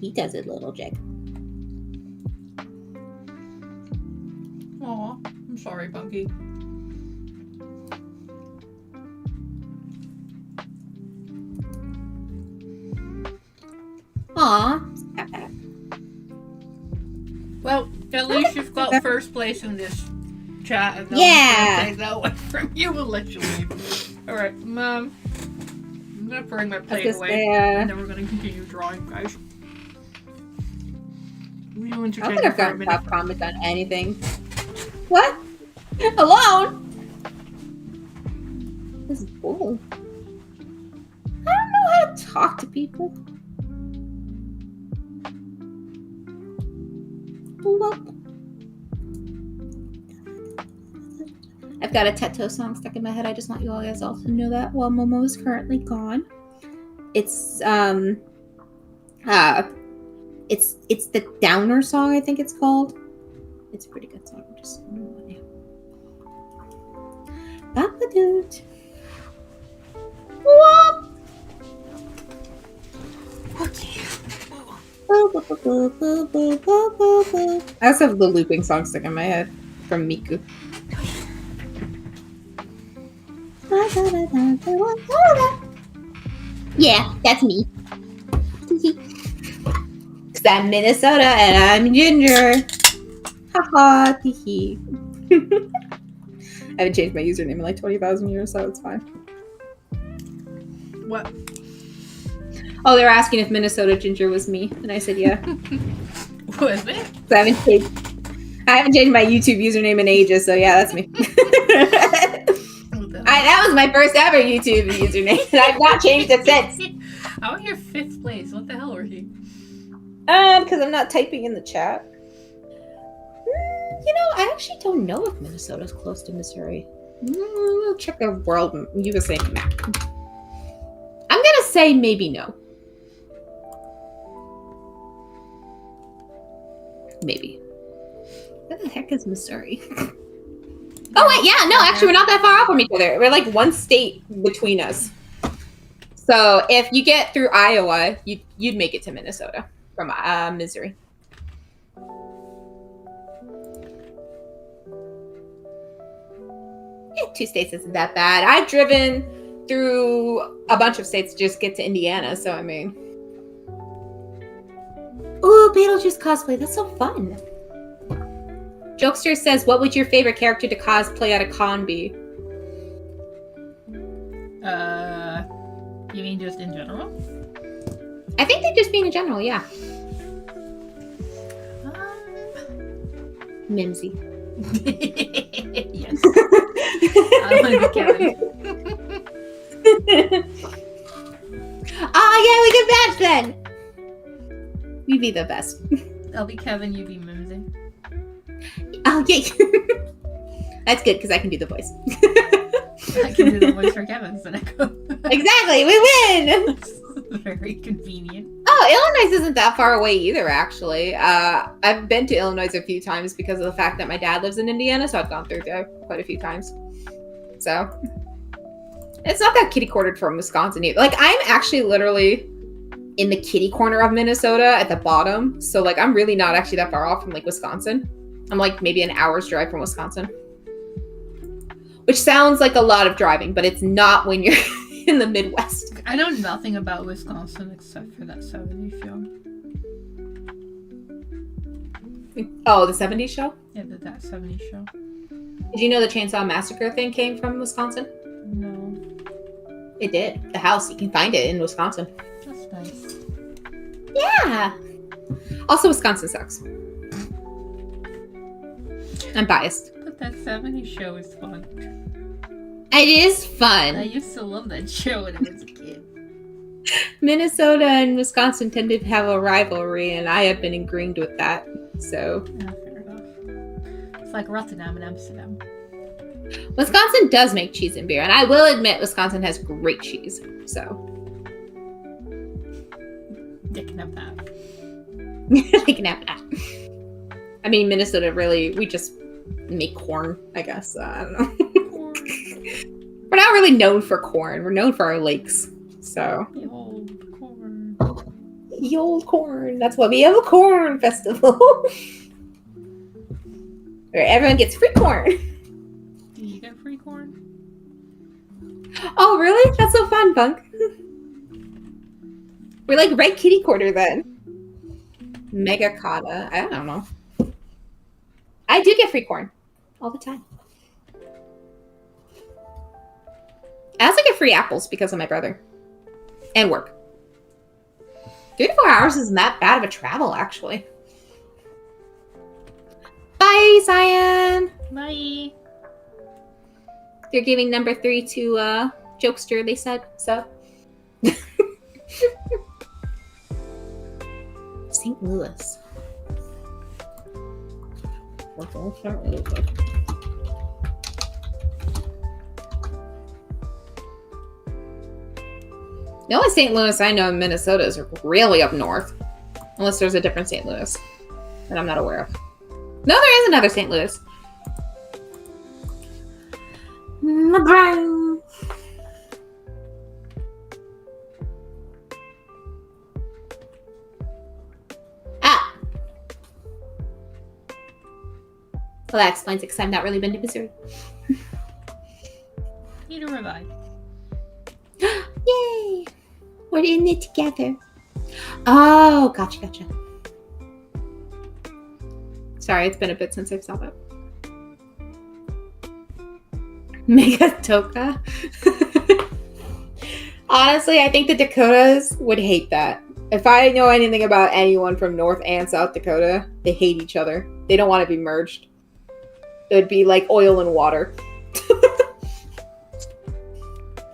he does a little jig. Aw, I'm sorry, Punky. Aw. Well, at least you've got first place in this chat. And yeah. Take that away from you. We'll let you leave. Alright, Mom. I'm gonna bring my plate away, and then we're gonna continue drawing, guys. We will entertain you for a minute. I've comment on anything. What? Alone? This is bull. I don't know how to talk to people. I've got a Teto song stuck in my head. I just want you all guys all to know that while Momo is currently gone. It's it's the Downer song, I think it's called. It's a pretty good song. Just Babadoot. Whoop. Okay. I also have the looping song stuck in my head from Miku. Yeah, that's me. Because I'm Minnesota and I'm ginger. Haha, tee. I haven't changed my username in like 20,000 years, so it's fine. What? Oh, they were asking if Minnesota ginger was me, and I said yeah. Was it? So I haven't changed my YouTube username in ages, so yeah, that's me. That was my first ever YouTube username, and I've not changed it since. How are you 5th place? What the hell were you? Because I'm not typing in the chat. You know, I actually don't know if Minnesota's close to Missouri. We'll check the world USA map. I'm gonna say maybe no. Maybe. Where the heck is Missouri? Oh wait, yeah, no, actually we're not that far off from each other. We're like one state between us. So if you get through Iowa, you'd make it to Minnesota from Missouri. Yeah, 2 states isn't that bad. I've driven through a bunch of states to just get to Indiana, so I mean. Ooh, Beetlejuice cosplay, that's so fun. Jokester says, what would your favorite character to cosplay at a con be? You mean just in general? I think they just mean in general, yeah. Mimsy. Yes. I want to be Kevin. Oh yeah, we can match then. We'd be the best. I'll be Kevin, you be Mimsy. Oh yay. That's good because I can do the voice. I can do the voice for Kevin, so Exactly, we win. Very convenient. Oh, Illinois isn't that far away either, actually. I've been to Illinois a few times because of the fact that my dad lives in Indiana, so I've gone through there quite a few times. So, it's not that kitty-cornered from Wisconsin either. Like, I'm actually literally in the kitty corner of Minnesota at the bottom, so, like, I'm really not actually that far off from, like, Wisconsin. I'm, like, maybe an hour's drive from Wisconsin. Which sounds like a lot of driving, but it's not when you're in the Midwest. I know nothing about Wisconsin except for that 70s show. Oh, the 70s show? Yeah, that 70s show. Did you know the Chainsaw Massacre thing came from Wisconsin? No. It did. The house. You can find it in Wisconsin. That's nice. Yeah. Also, Wisconsin sucks. I'm biased. But that 70s show is fun. It is fun. I used to love that show when I was a kid. Minnesota and Wisconsin tend to have a rivalry, and I have been ingrained with that. So. Yeah, fair enough. It's like Rotterdam and Amsterdam. Wisconsin does make cheese and beer, and I will admit Wisconsin has great cheese. So. They can have that. They can have that. I mean, Minnesota really, we just make corn, I guess. I don't know. We're not really known for corn. We're known for our lakes. So. The old corn. The old corn. That's why we have a corn festival. Where everyone gets free corn. Do you get free corn? Oh, really? That's so fun, Bunk. We're like red kitty quarter then. Mega Kata. I don't know. I do get free corn. All the time. I also get free apples because of my brother. And work. 3 to 4 hours isn't that bad of a travel, actually. Bye, Cyan! Bye! They're giving number 3 to Jokester, they said, so. St. Louis. The only St. Louis I know in Minnesota is really up north. Unless there's a different St. Louis that I'm not aware of. No, there is another St. Louis. Ah! Well, that explains it because I've not really been to Missouri. Need a revive. Yay! We're in it together. Oh, gotcha. Sorry, it's been a bit since I saw that. Megatoka. Honestly, I think the Dakotas would hate that. If I know anything about anyone from North and South Dakota, they hate each other. They don't want to be merged. It would be like oil and water.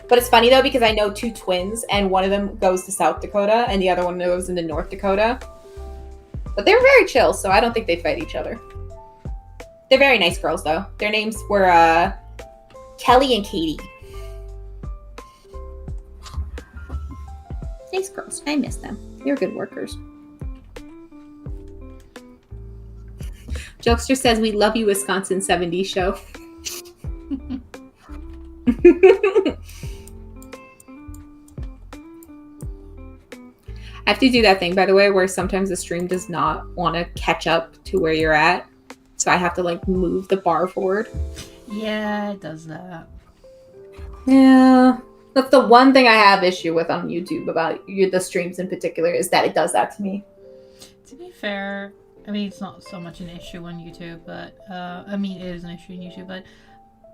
But it's funny though, because I know two twins, and one of them goes to South Dakota, and the other one goes into North Dakota. But they're very chill, so I don't think they fight each other. They're very nice girls, though. Their names were Kelly and Katie. Nice girls. I miss them. They were good workers. Jokester says, we love you, Wisconsin 70s show. I have to do that thing, by the way, where sometimes the stream does not want to catch up to where you're at. So I have to, like, move the bar forward. Yeah, it does that. Yeah. That's the one thing I have issue with on YouTube about the streams in particular, is that it does that to me. To be fair, I mean, it's not so much an issue on YouTube, but, I mean, it is an issue on YouTube, but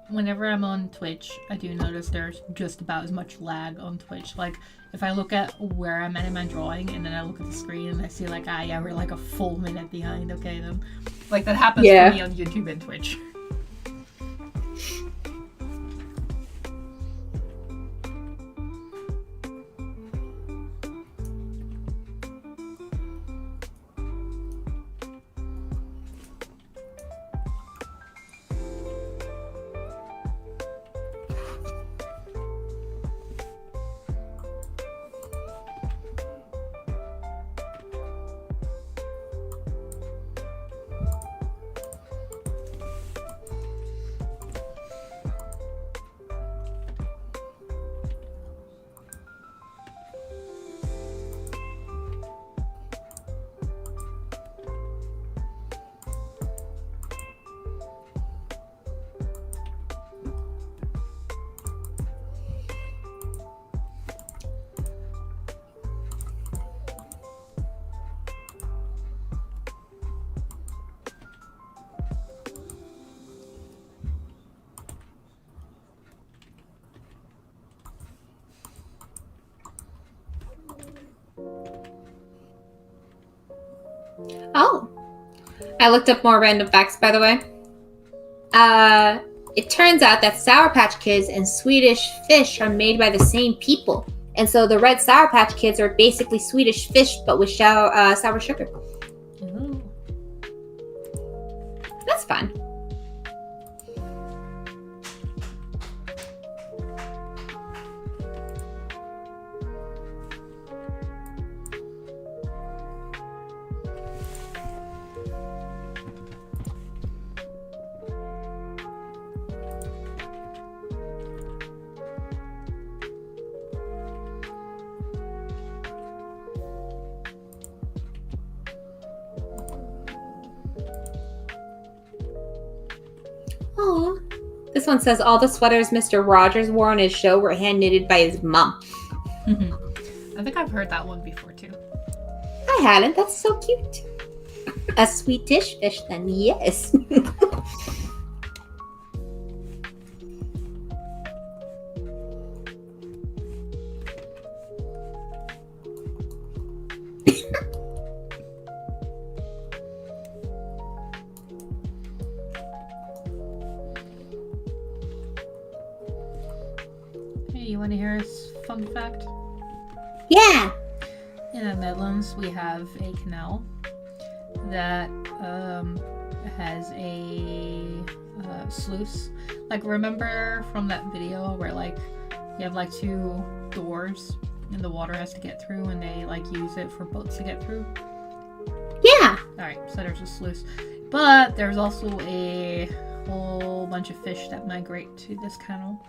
whenever I'm on Twitch, I do notice there's just about as much lag on Twitch. Like, if I look at where I'm at in my drawing, and then I look at the screen, and I see, like, yeah, we're like a full minute behind, okay, then. Like, that happens to me on YouTube and Twitch. Oh. I looked up more random facts, by the way. It turns out that Sour Patch Kids and Swedish Fish are made by the same people. And so the red Sour Patch Kids are basically Swedish Fish, but with sour sugar. Ooh. That's fun. Oh, this one says all the sweaters Mr. Rogers wore on his show were hand knitted by his mom. I think I've heard that one before too. I hadn't. That's so cute. A Swedish Fish, then, yes. You want to hear a fun fact? Yeah. In the Netherlands, we have a canal that has a sluice. Like, remember from that video where, like, you have, like, two doors and the water has to get through and they, like, use it for boats to get through? Yeah. Alright, so there's a sluice. But there's also a whole bunch of fish that migrate to this canal.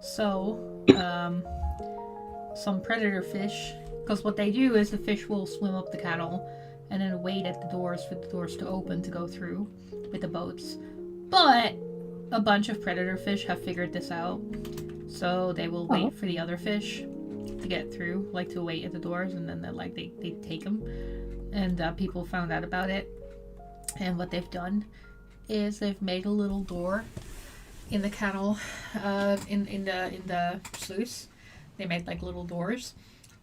So, some predator fish, because what they do is the fish will swim up the canal and then wait at the doors for the doors to open to go through with the boats. But a bunch of predator fish have figured this out, so they will wait for the other fish to get through, like to wait at the doors, and then they take them, and people found out about it. And what they've done is they've made a little door in the kennel, in the sluice. They made like little doors,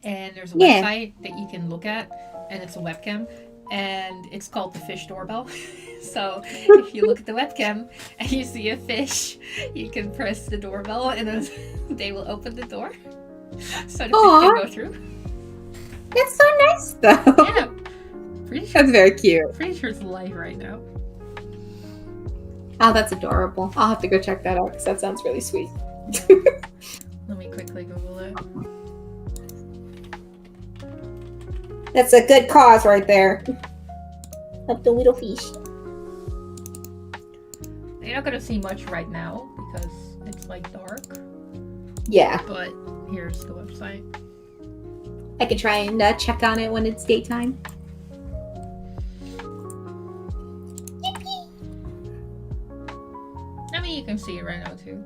and there's a website that you can look at, and it's a webcam, and it's called the fish doorbell. So if you look at the webcam and you see a fish, you can press the doorbell, and then they will open the door so the fish can go through. That's so nice, though. Yeah, pretty sure, that's very cute. Pretty sure it's live right now. Oh, that's adorable. I'll have to go check that out because that sounds really sweet. Let me quickly Google it. That's a good cause right there. Help the little fish. You're not gonna see much right now because it's like dark. Yeah. But here's the website. I could try and check on it when it's daytime. I mean, you can see it right now too.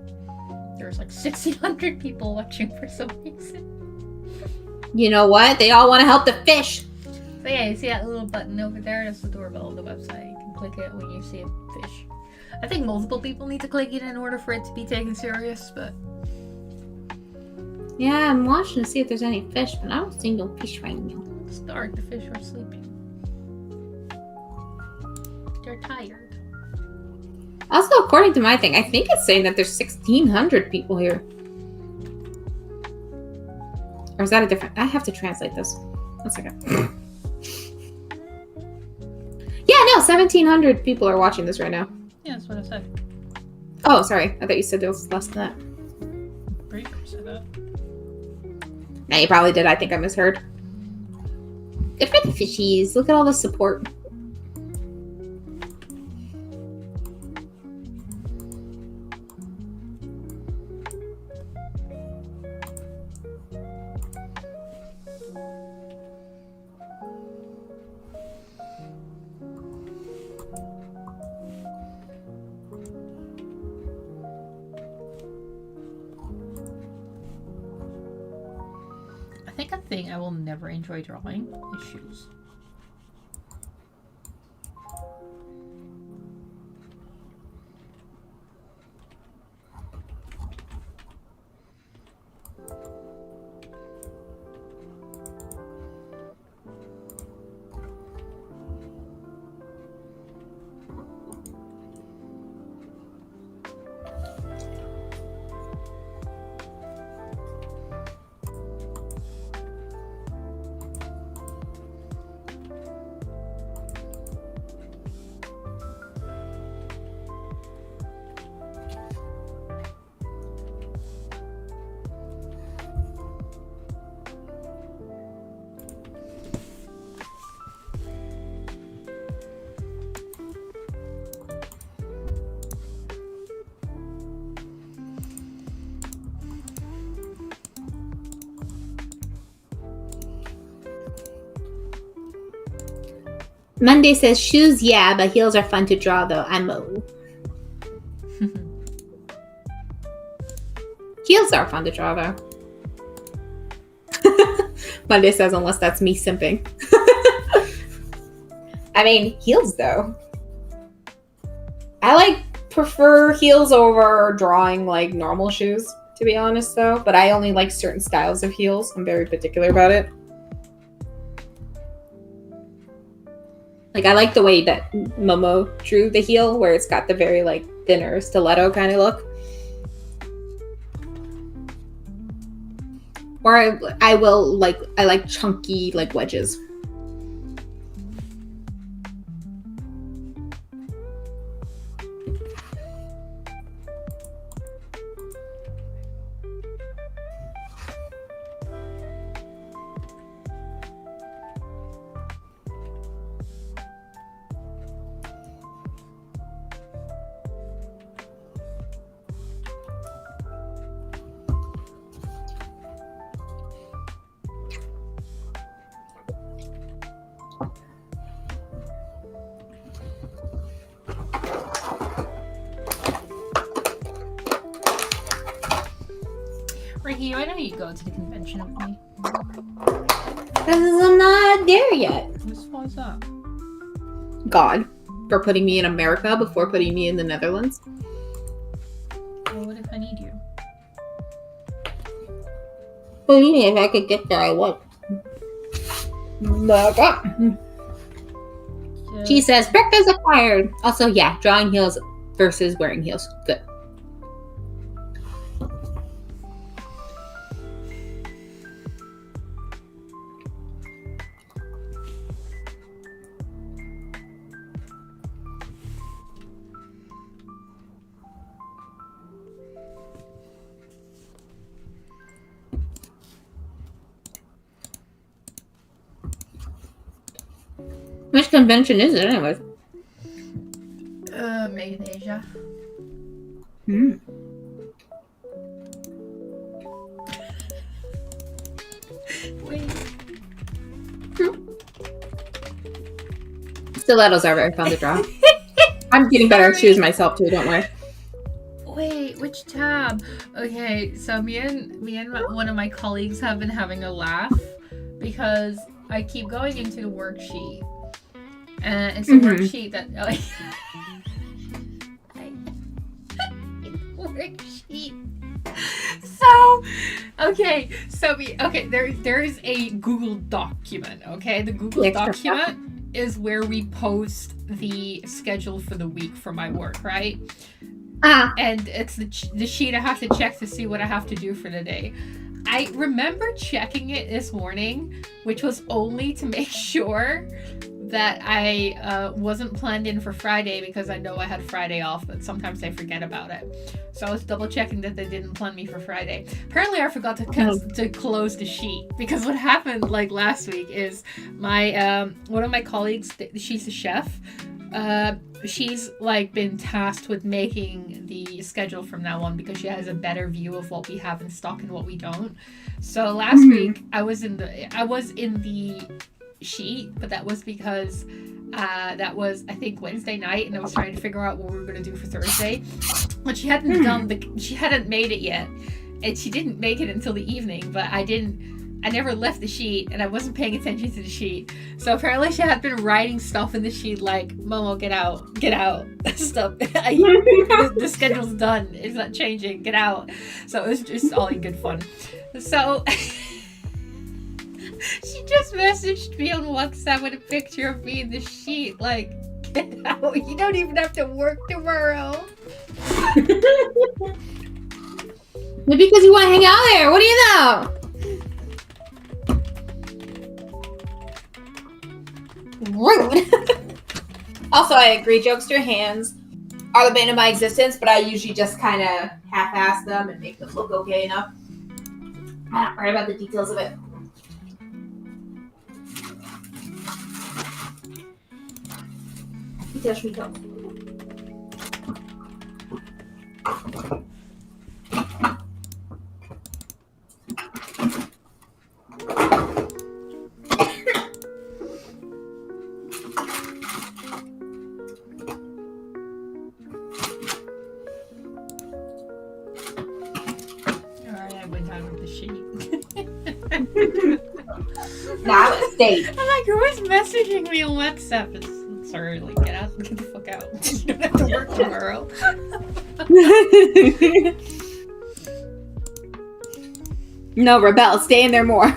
There's like 1,600 people watching for some reason. You know what? They all want to help the fish. So yeah, you see that little button over there? That's the doorbell of the website. You can click it when you see a fish. I think multiple people need to click it in order for it to be taken serious, but... Yeah, I'm watching to see if there's any fish, but I don't see no fish right now. It's dark. The fish are sleeping. They're tired. Also, according to my thing, I think it's saying that there's 1,600 people here. Or is that a different... I have to translate this. 1 second. Yeah, no, 1,700 people are watching this right now. Yeah, that's what I said. Oh, sorry. I thought you said there was less than that. Pretty sure I said that. Nah, you probably did. I think I misheard. Good for the fishies. Look at all the support. I think a thing I will never enjoy drawing is shoes. Monday says shoes, yeah, but heels are fun to draw though. I'm Heels are fun to draw though. Monday says unless that's me simping. I mean, heels though. I prefer heels over drawing like normal shoes, to be honest though. But I only like certain styles of heels. I'm very particular about it. Like, I like the way that Momo drew the heel, where it's got the very, like, thinner stiletto kind of look. Or I like chunky, like, wedges. Ricky, I know you go to the convention mention of me? Because I'm not there yet. What's up? God. For putting me in America before putting me in the Netherlands. Well, what if I need you? Believe me, if I could get there, I would. She says, breakfast acquired. Also, yeah, drawing heels versus wearing heels. Good. Which convention is it, anyways? Made in Asia. Hmm. Wait. Stilettos are very fun to draw. I'm getting better at shoes myself too, don't worry. Wait, which tab? Okay, so me and one of my colleagues have been having a laugh because I keep going into the worksheet. And it's a worksheet that worksheet. There is a Google document, okay? The Google document is where we post the schedule for the week for my work, right? And it's the sheet I have to check to see what I have to do for the day. I remember checking it this morning, which was only to make sure that I wasn't planned in for Friday because I know I had Friday off, but sometimes I forget about it. So I was double checking that they didn't plan me for Friday. Apparently I forgot to close the sheet because what happened like last week is my one of my colleagues, she's a chef. She's like been tasked with making the schedule from now on because she has a better view of what we have in stock and what we don't. So last week I was in the sheet, but that was because that was I think Wednesday night, and I was trying to figure out what we were going to do for Thursday. But she hadn't made it yet, and she didn't make it until the evening. But I never left the sheet, and I wasn't paying attention to the sheet. So apparently she had been writing stuff in the sheet like, Momo, get out, stuff. The schedule's done. It's not changing. Get out. So it was just all in good fun. So she just messaged me on WhatsApp with a picture of me in the sheet like, get out. You don't even have to work tomorrow. Maybe because you want to hang out there. What do you know? Rude. Also, I agree. Jokester hands are the bane of my existence, but I usually just kind of half-ass them and make them look okay enough. I'm not worried about the details of it. You touch me, don't. Now it's state. I'm like, who is messaging me on WhatsApp? It's early. Get the fuck out. You don't have to work tomorrow. No, rebel. Stay in there more.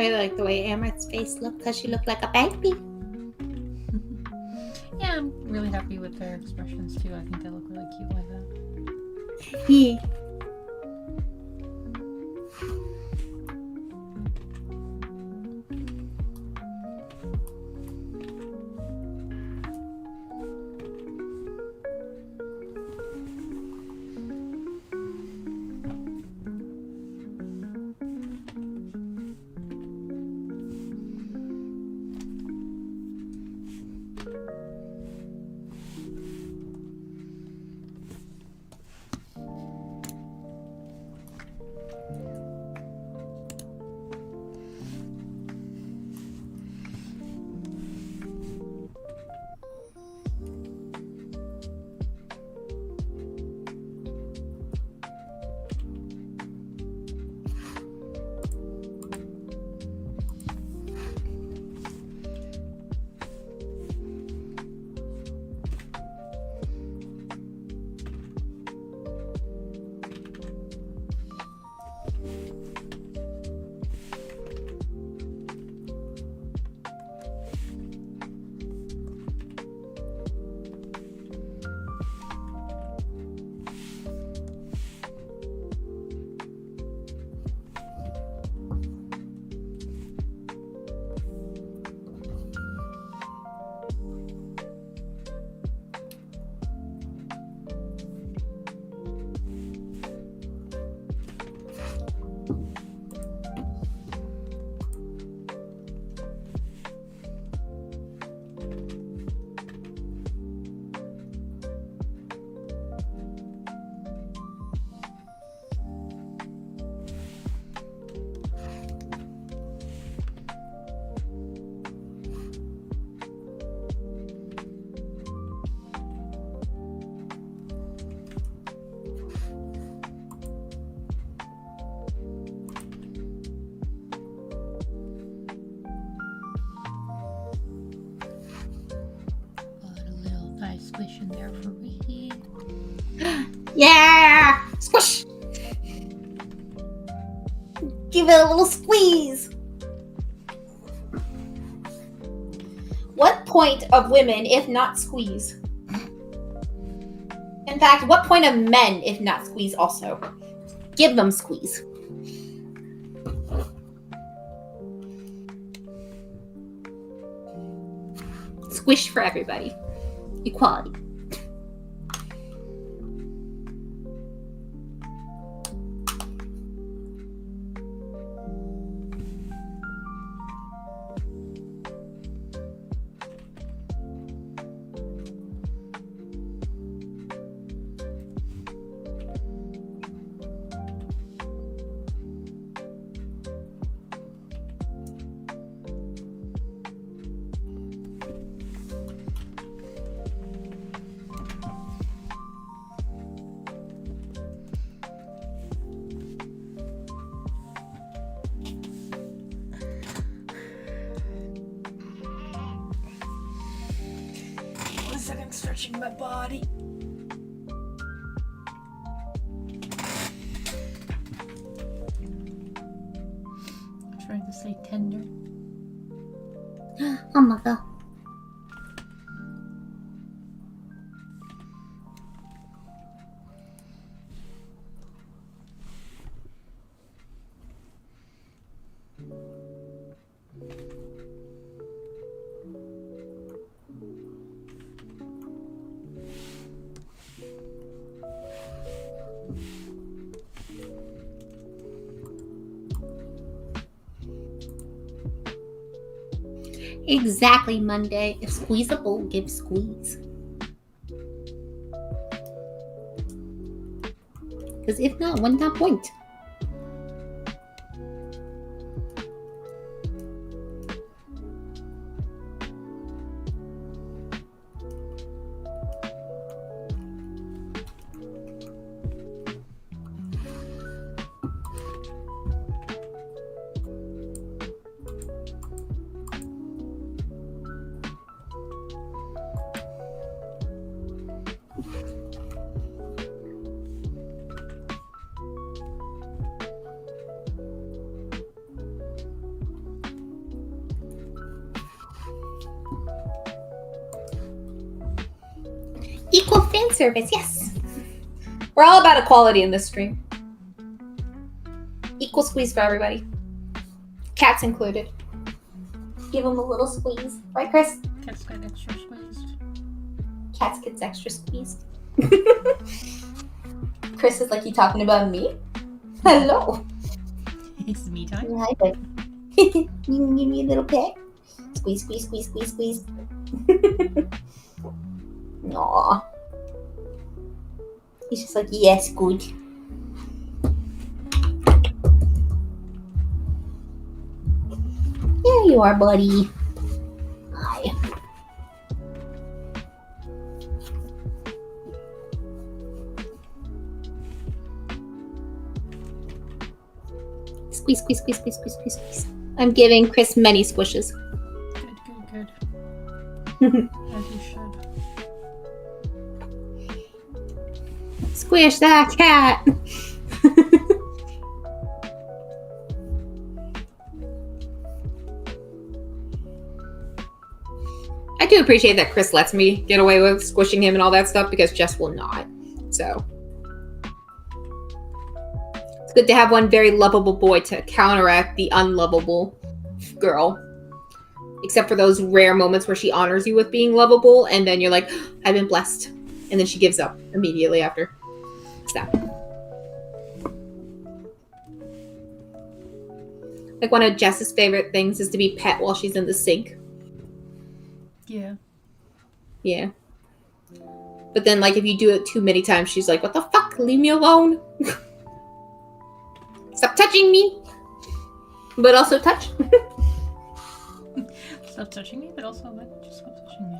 I like the way Amrit's face looked because she looked like a baby. Yeah, I'm really happy with their expressions too. I think they look really cute like that. Yeah. Squish in there for me. Yeah! Squish! Give it a little squeeze. What point of women if not squeeze? In fact, what point of men if not squeeze also? Give them squeeze. Squish for everybody. Equality. I'm stretching my body. I'm trying to say tender. Oh my god. Exactly, Monday. If squeezable, give squeeze. Because if not, one top point. Equal fan service, yes. We're all about equality in this stream. Equal squeeze for everybody. Cats included. Give them a little squeeze. Right, Chris? Cats got extra squeezed. Cats gets extra squeezed. Chris is like, you talking about me? Hello. It's me time. Hi, babe. You can give me a little pet. Squeeze, squeeze, squeeze, squeeze, squeeze. Aww. He's just like, yes, good. There you are, buddy. Hi. Squeeze, squeeze, squeeze, squeeze, squeeze, squeeze, squeeze. I'm giving Chris many squishes. Good. As you should. Squish that cat! I do appreciate that Chris lets me get away with squishing him and all that stuff because Jess will not. So it's good to have one very lovable boy to counteract the unlovable girl. Except for those rare moments where she honors you with being lovable and then you're like, I've been blessed. And then she gives up immediately after. Stop. Like one of Jess's favorite things is to be pet while she's in the sink. Yeah. Yeah. But then, like, if you do it too many times, she's like, what the fuck? Leave me alone. Stop touching me. But also touch. Stop touching me, but also just stop touching me.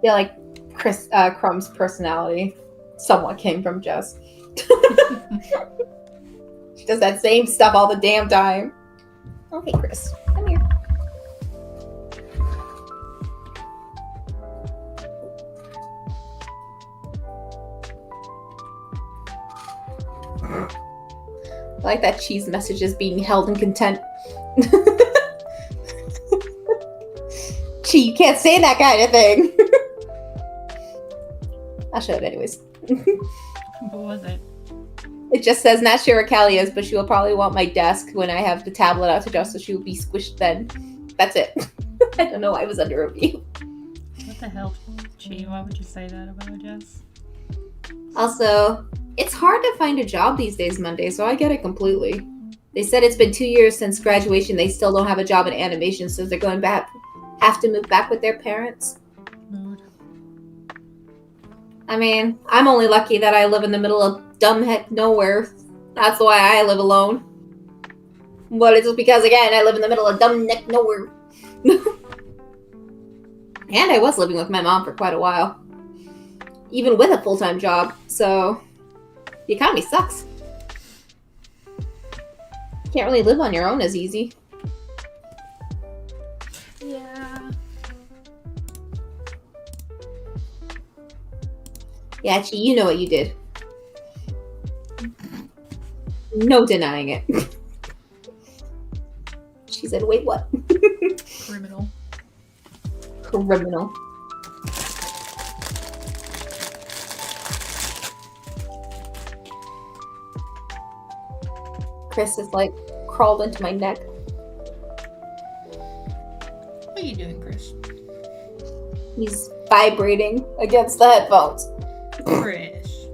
Yeah, like, Crumb's personality somewhat came from Jess. She does that same stuff all the damn time. Oh, hey, Chris. Come here. I like that cheese message is being held in contempt. Gee, you can't say that kind of thing. I'll show it anyways. What was it? It just says, not sure where Callie is, but she will probably want my desk when I have the tablet out to adjust, so she will be squished then. That's it. I don't know why it was under review. What the hell? Gee, why would you say that about Jess? Also, it's hard to find a job these days, Monday, so I get it completely. They said it's been 2 years since graduation. They still don't have a job in animation, so they're going back, have to move back with their parents. Mood. I mean, I'm only lucky that I live in the middle of dumb heck nowhere. That's why I live alone. But it's just because, again, I live in the middle of dumb neck nowhere. And I was living with my mom for quite a while. Even with a full-time job, so the economy sucks. Can't really live on your own as easy. Yeah. Yeah, Chi, you know what you did. No denying it. She said, wait, what? Criminal. Criminal. Chris is like crawled into my neck. What are you doing, Chris? He's vibrating against the headphones. Chris.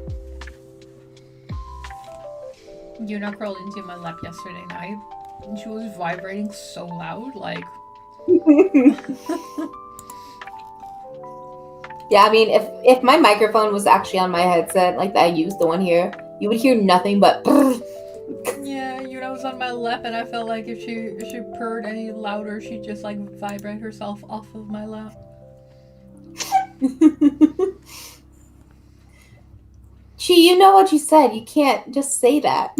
Yuna crawled into my lap yesterday night, and she was vibrating so loud, like... Yeah, I mean, if my microphone was actually on my headset, like I used the one here, you would hear nothing but... Yeah, Yuna was on my lap, and I felt like if she purred any louder, she'd just, like, vibrate herself off of my lap. Chi, you know what you said. You can't just say that.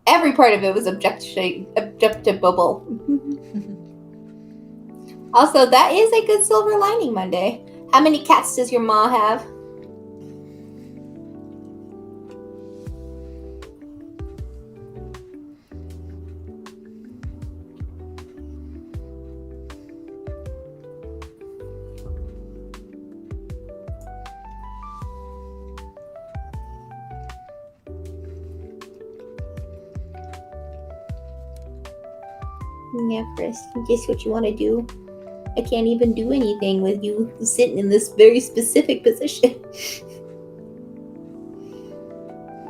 Every part of it was objectable. Also, that is a good silver lining Monday. How many cats does your ma have? Yeah, Chris, guess what you want to do? I can't even do anything with you sitting in this very specific position.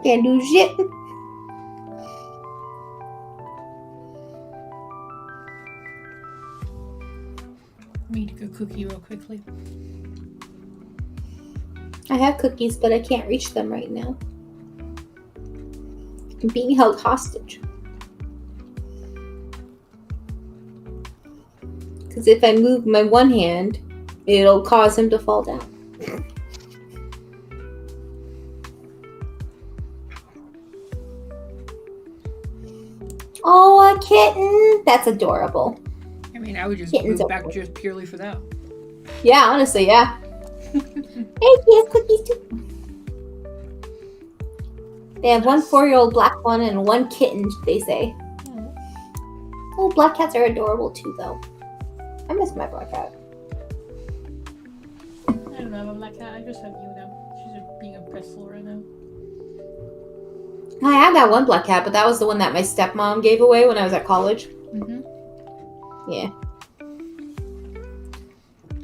Can't do shit. Let me eat a good cookie real quickly. I have cookies, but I can't reach them right now. I'm being held hostage. Because if I move my one hand, it'll cause him to fall down. Oh, a kitten! That's adorable. I mean, I would just Kittens move are back cool. just purely for that. Yeah, honestly, yeah. Hey, he has cookies too. They have one 4-year-old black one and one kitten, they say. Oh, black cats are adorable too, though. I miss my black cat. I don't have a black cat. I just have Yuna. She's just being a pretzel right now. I had that one black cat, but that was the one that my stepmom gave away when I was at college. Yeah.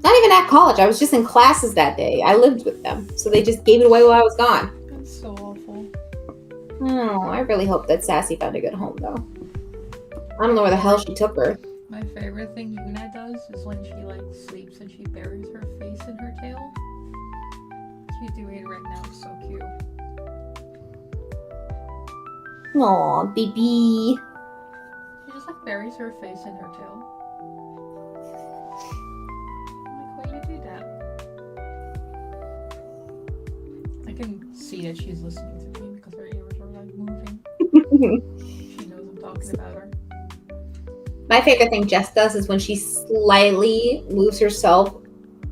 Not even at college. I was just in classes that day. I lived with them. So they just gave it away while I was gone. That's so awful. Oh, I really hope that Sassy found a good home, though. I don't know where the hell she took her. My favorite thing Yuna does is when she like sleeps and she buries her face in her tail. She's doing it right now. It's so cute. Aw, baby. She just like buries her face in her tail. I'm like, why do you do that? I can see that she's listening to me because her ears are like moving. She knows I'm talking about her. My favorite thing Jess does is when she slightly moves herself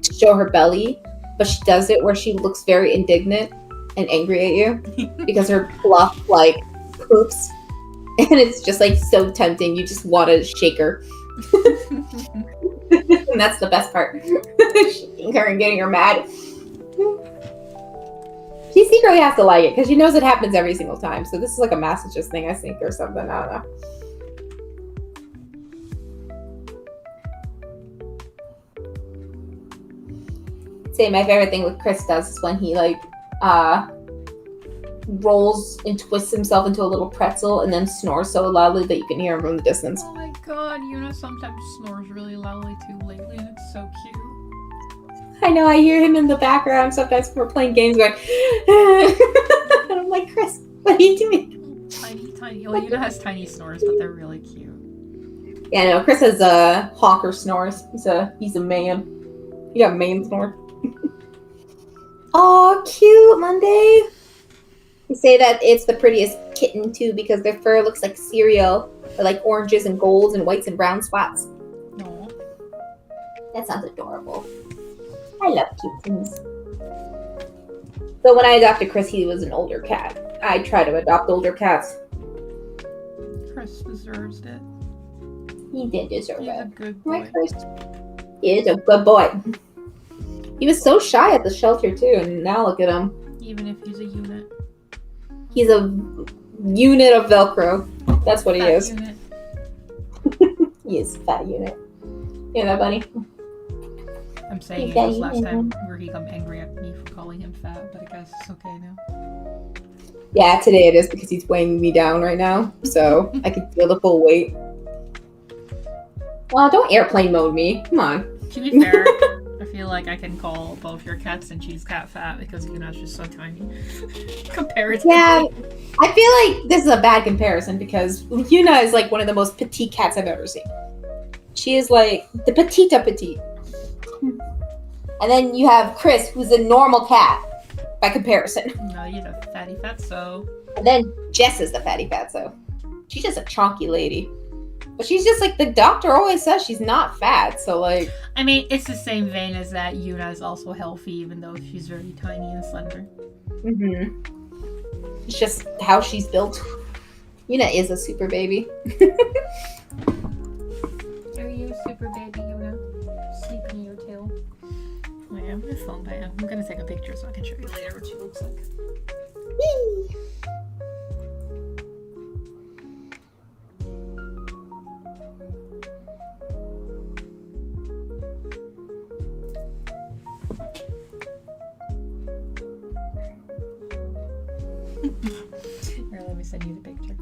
to show her belly, but she does it where she looks very indignant and angry at you because her fluff like poops, and it's just like so tempting. You just want to shake her. And that's the best part. Shaking her and getting her mad. She secretly has to like it because she knows it happens every single time. So this is like a masochist thing, I think, or something. I don't know. Say my favorite thing with Chris does is when he like rolls and twists himself into a little pretzel and then snores so loudly that you can hear him from the distance. Oh my god, Yuna sometimes snores really loudly too lately and it's so cute. I know, I hear him in the background sometimes when we're playing games going and I'm like, Chris, what are you doing? Tiny. Well, Yuna has tiny snores, but they're really cute. Yeah, no, Chris has hawker snores. He's a man. He got man snores. Oh, cute, Monday. They say that it's the prettiest kitten too because their fur looks like cereal, or like oranges and golds and whites and brown spots. No. That sounds adorable. I love kittens. So when I adopted Chris, he was an older cat. I try to adopt older cats. Chris deserves it. He did deserve He's a it. good boy. Right, Chris? He is a good boy. He was so shy at the shelter too, and now look at him. Even if he's a unit. He's a unit of Velcro. That's what he Fat is. Unit. He is a fat unit. Hear that, buddy? I'm saying it Yeah, because last yeah. time where he got angry at me for calling him fat, but I guess it's okay now. Yeah, today it is because he's weighing me down right now, so I can feel the full weight. Well, don't airplane mode me. Come on. To be fair, I feel like I can call both your cats and she's cat fat because Yuna's just so tiny. Comparatively. Yeah, I feel like this is a bad comparison because Yuna is like one of the most petite cats I've ever seen. She is like the petite. And then you have Chris, who's a normal cat by comparison. No, you're the fatty fatso. And then Jess is the fatty fatso. She's just a chonky lady. But she's just like, the doctor always says she's not fat, so like... I mean, it's the same vein as that Yuna is also healthy, even though she's very tiny and slender. Mm-hmm. It's just how she's built. Yuna is a super baby. Are you a super baby, Yuna? Sleeping in your tail. Oh, yeah, I'm gonna phone by her. I'm gonna take a picture so I can show you later what she looks like. Whee! Here, let me send you the picture.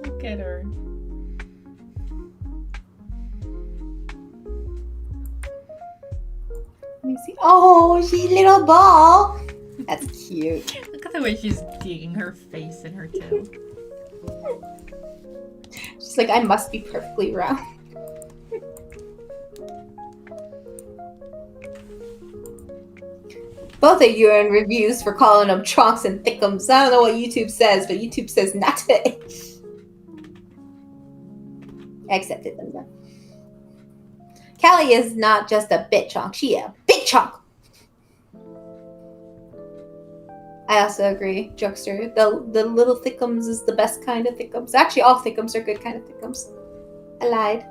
Look at her. Let me see. Oh, she's a little ball. That's cute. Look at the way she's digging her face in her toe. She's like, I must be perfectly round. Both of you are in reviews for calling them chonks and thickums. I don't know what YouTube says, but YouTube says not to. I accepted them though. Callie is not just a bit chonk, she a big chonk. I also agree, Jokester. The little thickums is the best kind of thickums. Actually, all thickums are good kind of thickums. I lied.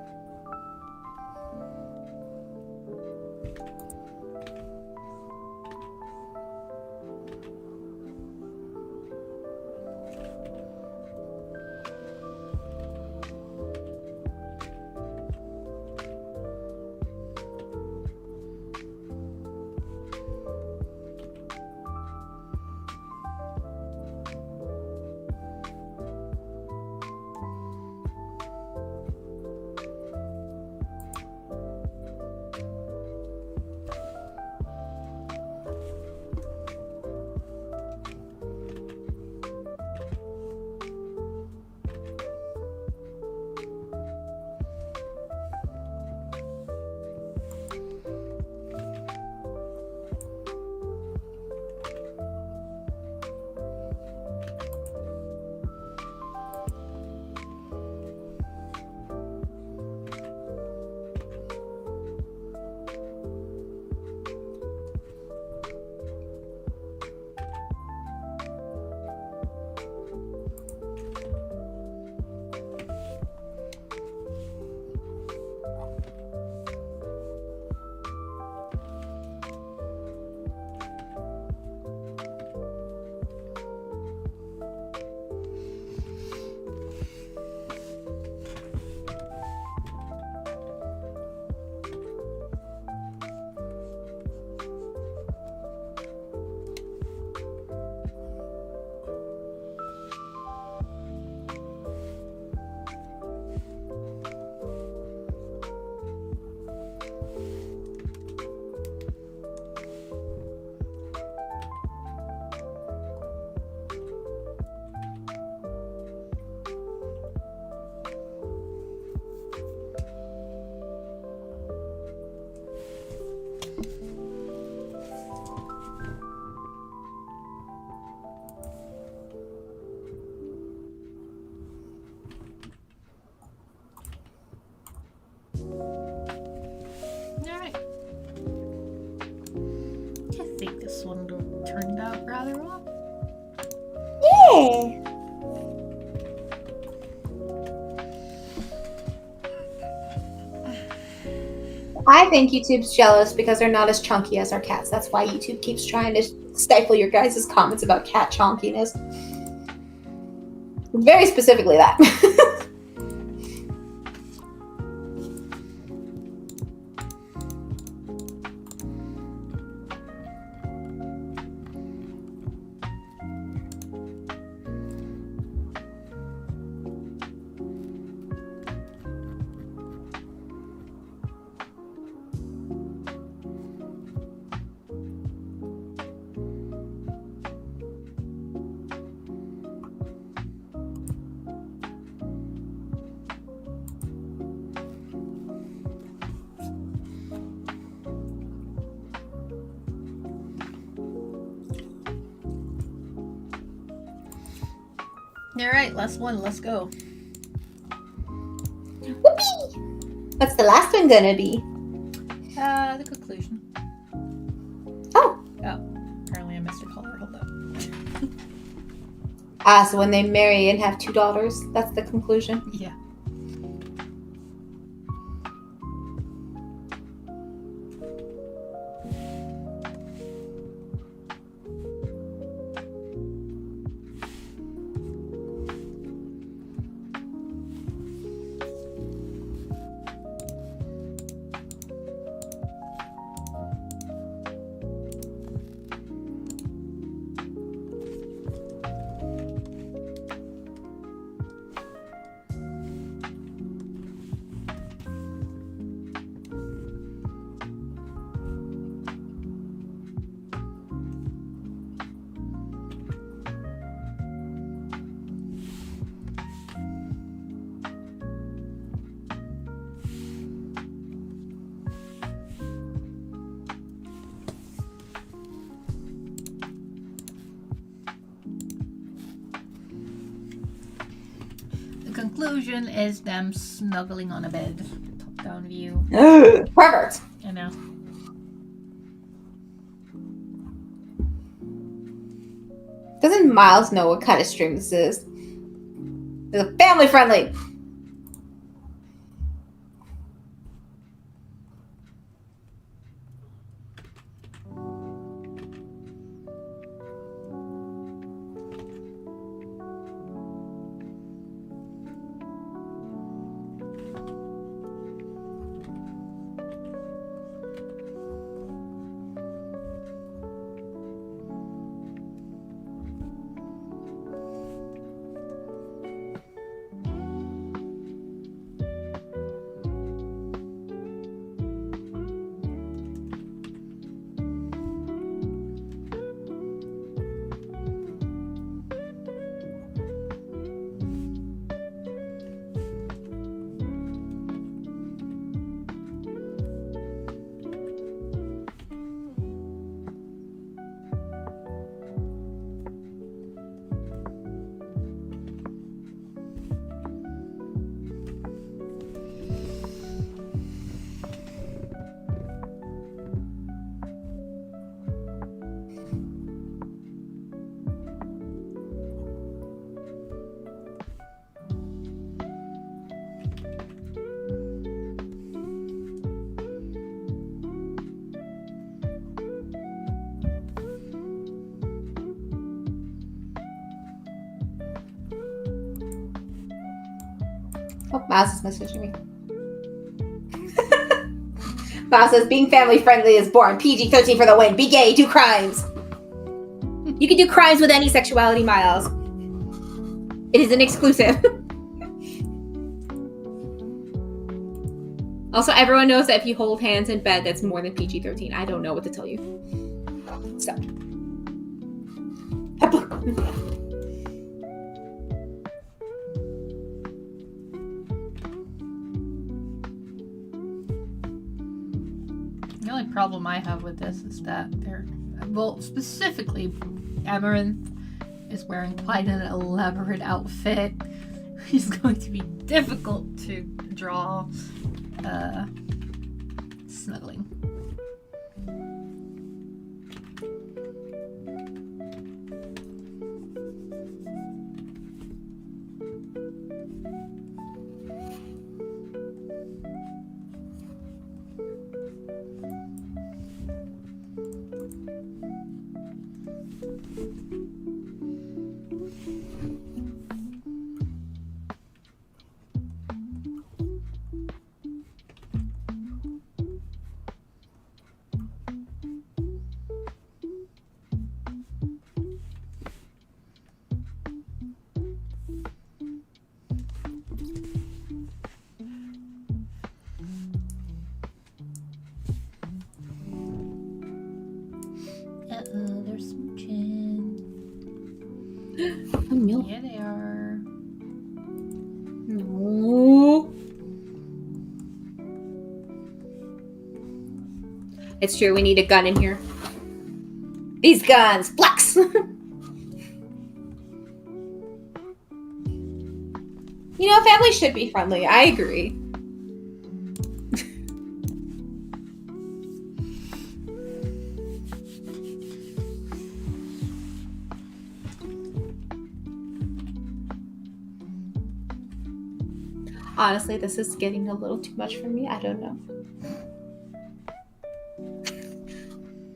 Alright. I think this one turned out rather well. Yeah. I think YouTube's jealous because they're not as chunky as our cats. That's why YouTube keeps trying to stifle your guys' comments about cat chonkiness. Very specifically that. Alright, last one, let's go. Whoopee! What's the last one gonna be? The conclusion. Oh. Oh, apparently I missed a color. Hold up. So when they marry and have 2 daughters, that's the conclusion? Yeah. conclusion is them snuggling on a bed. Top-down view. Pervert. I know. Doesn't Miles know what kind of stream this is? It's family friendly. Oh, Miles is messaging me. Miles says, being family friendly is born. PG-13 for the win. Be gay, do crimes. You can do crimes with any sexuality, Miles. It is an exclusive. Also, everyone knows that if you hold hands in bed, that's more than PG-13. I don't know what to tell you. So. The only problem I have with this is that they're, well, specifically, Amaranth is wearing quite an elaborate outfit. It's going to be difficult to draw snuggling. Uh-oh, they're smooching. Oh, no. Yeah, they are. No. It's true, we need a gun in here. These guns! Flex! You know, family should be friendly. I agree. Honestly, this is getting a little too much for me. I don't know.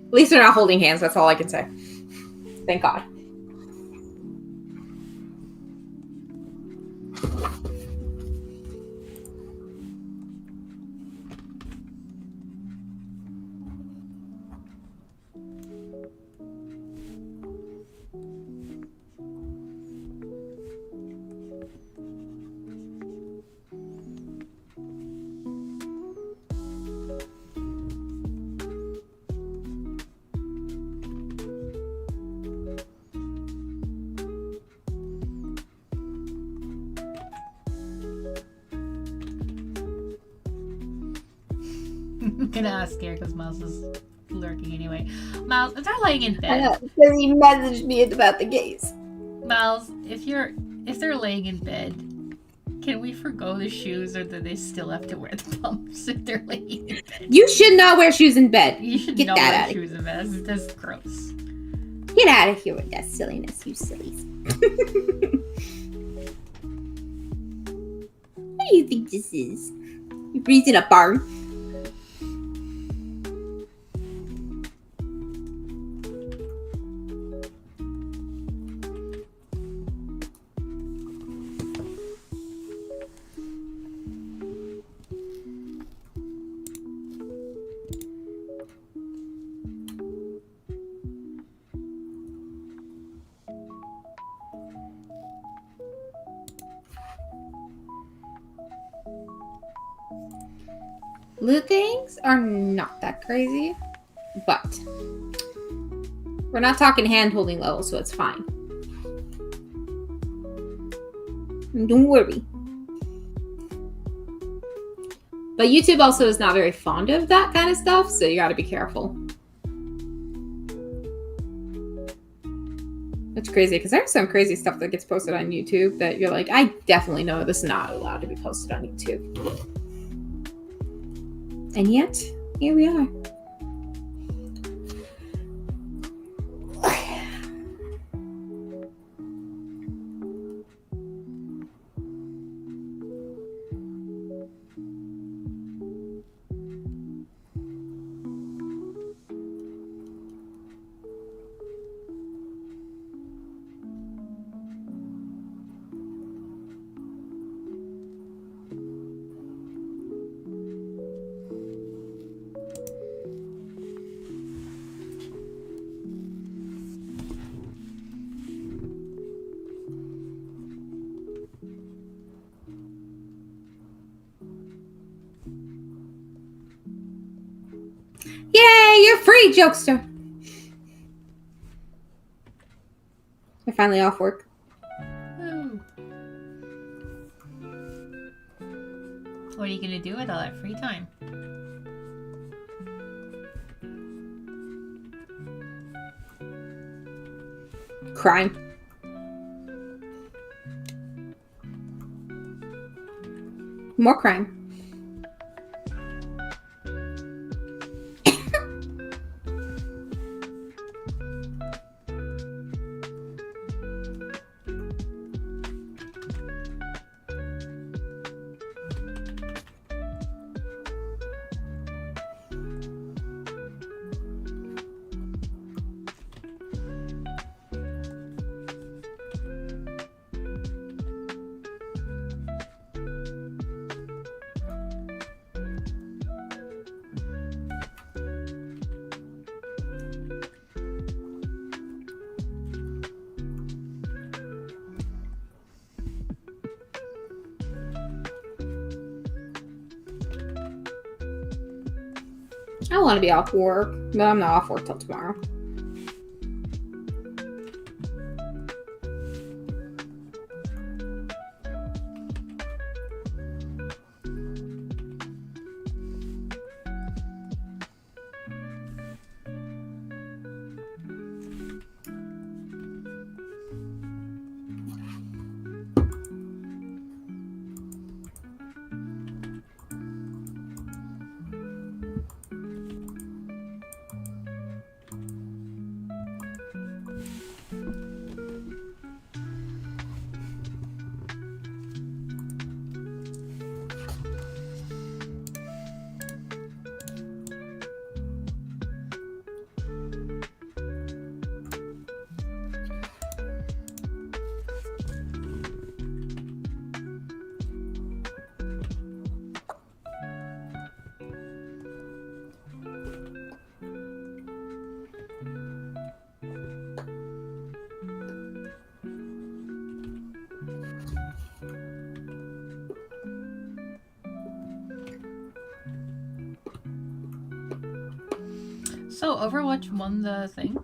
At least they're not holding hands. That's all I can say. Thank God. I'm gonna ask here because Miles is lurking anyway. Miles, if they're laying in I bed, know, because he messaged me about the gays. Miles, if they're laying in bed, Can we forgo the shoes, or do they still have to wear the pumps if they're laying in bed? You should not wear shoes in bed. You should Get not that wear out of shoes in bed. That's gross. Get out of here with that silliness, you sillies. What do you think this is? You breathed in a barn. Loot things are not that crazy, but we're not talking hand-holding level, so it's fine. Don't worry. But YouTube also is not very fond of that kind of stuff, so you gotta be careful. It's crazy, because there's some crazy stuff that gets posted on YouTube that you're like, I definitely know this is not allowed to be posted on YouTube. And yet, here we are. Yay, you're free, jokester. We're finally off work. Woo. What are you gonna do with all that free time? Crime. More crime. I want to be off work, but I'm not off work till tomorrow. So Overwatch won the thing?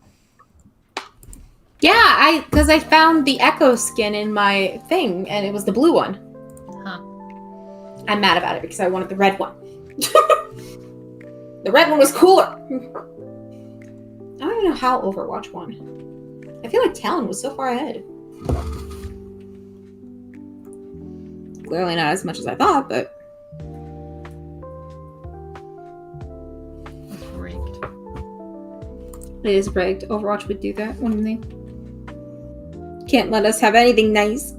Yeah, because I found the Echo skin in my thing, and it was the blue one. Huh. I'm mad about it because I wanted the red one. The red one was cooler. I don't even know how Overwatch won. I feel like Talon was so far ahead. Clearly not as much as I thought, but... It's rigged. It is rigged. Overwatch would do that, wouldn't they? Can't let us have anything nice.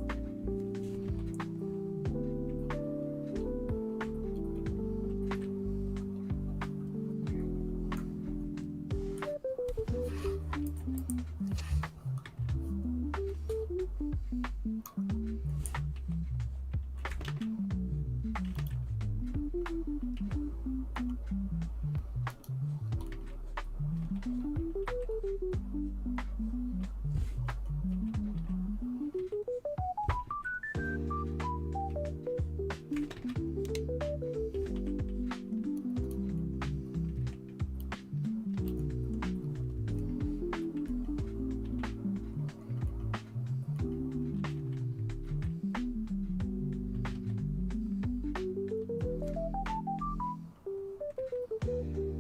Thank you.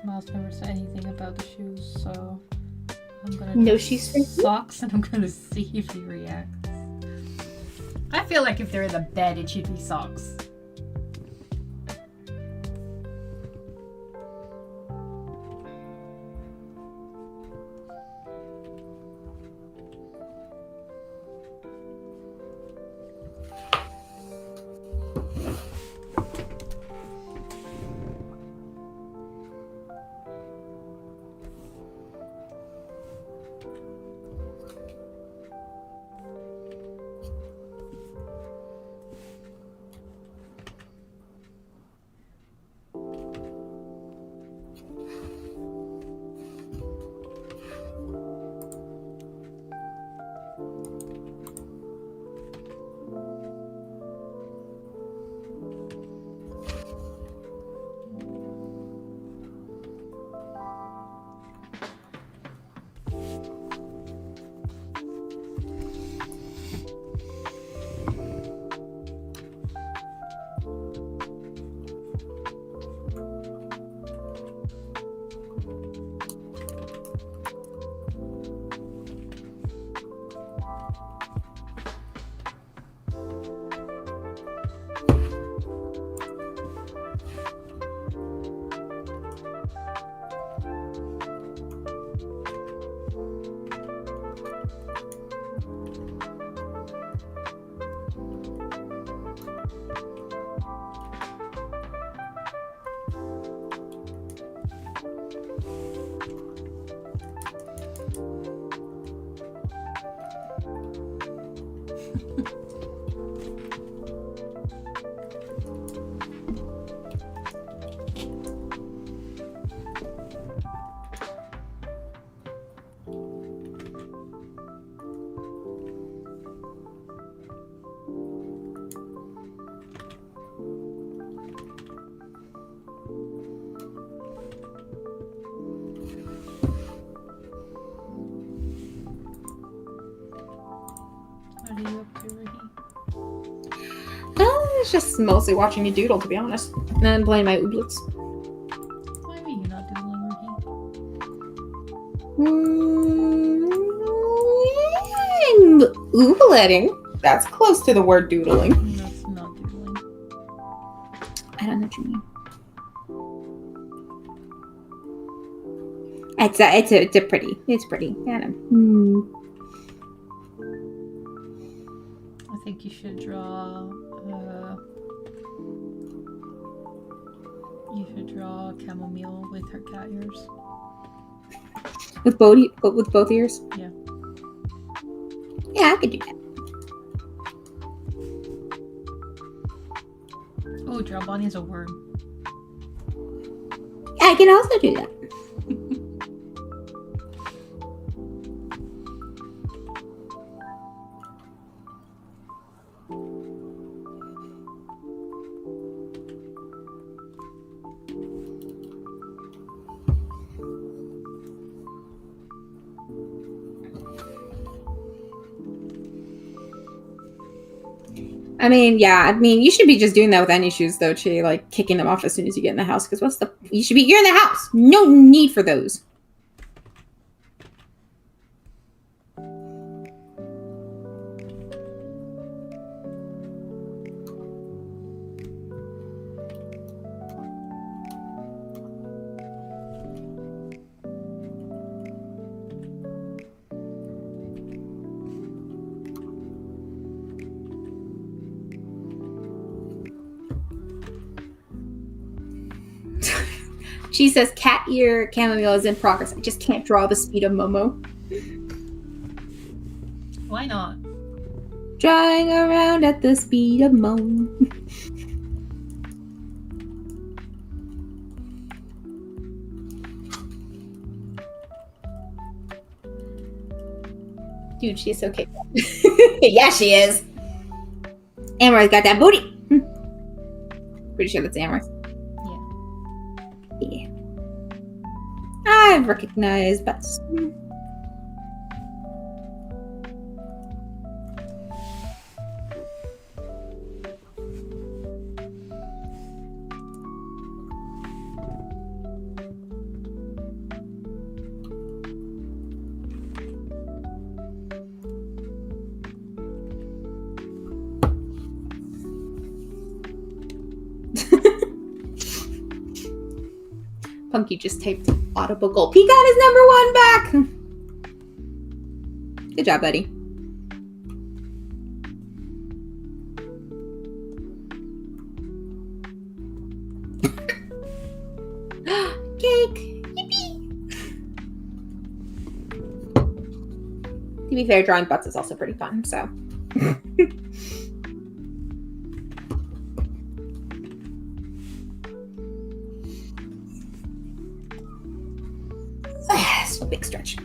Miles never said anything about the shoes, so I'm gonna No do shoes for you? socks, and I'm gonna see if he reacts. I feel like if they're in the bed, it should be socks. What are you up to, Ricky? It's just mostly watching me doodle, to be honest. And then playing my ooblets. Why are you not doodling, Ricky? I'm oobleting. That's close to the word doodling. That's not doodling. I don't know what you mean. It's a pretty. It's pretty. I don't know. I think you should draw. You should draw chamomile with her cat ears. With both ears? Yeah. Yeah, I could do that. Oh, draw Bonnie as a worm. I can also do that. I mean, yeah. I mean, you should be just doing that with any shoes, though, Chi. Like kicking them off as soon as you get in the house. Because you're in the house. No need for those. She says cat ear chamomile is in progress. I just can't draw the speed of Momo. Why not? Drawing around at the speed of Momo. Dude, she's so cute. Yeah, she is. Amor's got that booty. Pretty sure that's Amor. Yeah. I recognize butts. Punky just typed audible gulp. He got his #1 back! Good job, buddy. Cake! Yippee! To be fair, drawing butts is also pretty fun, so. It's a big stretch.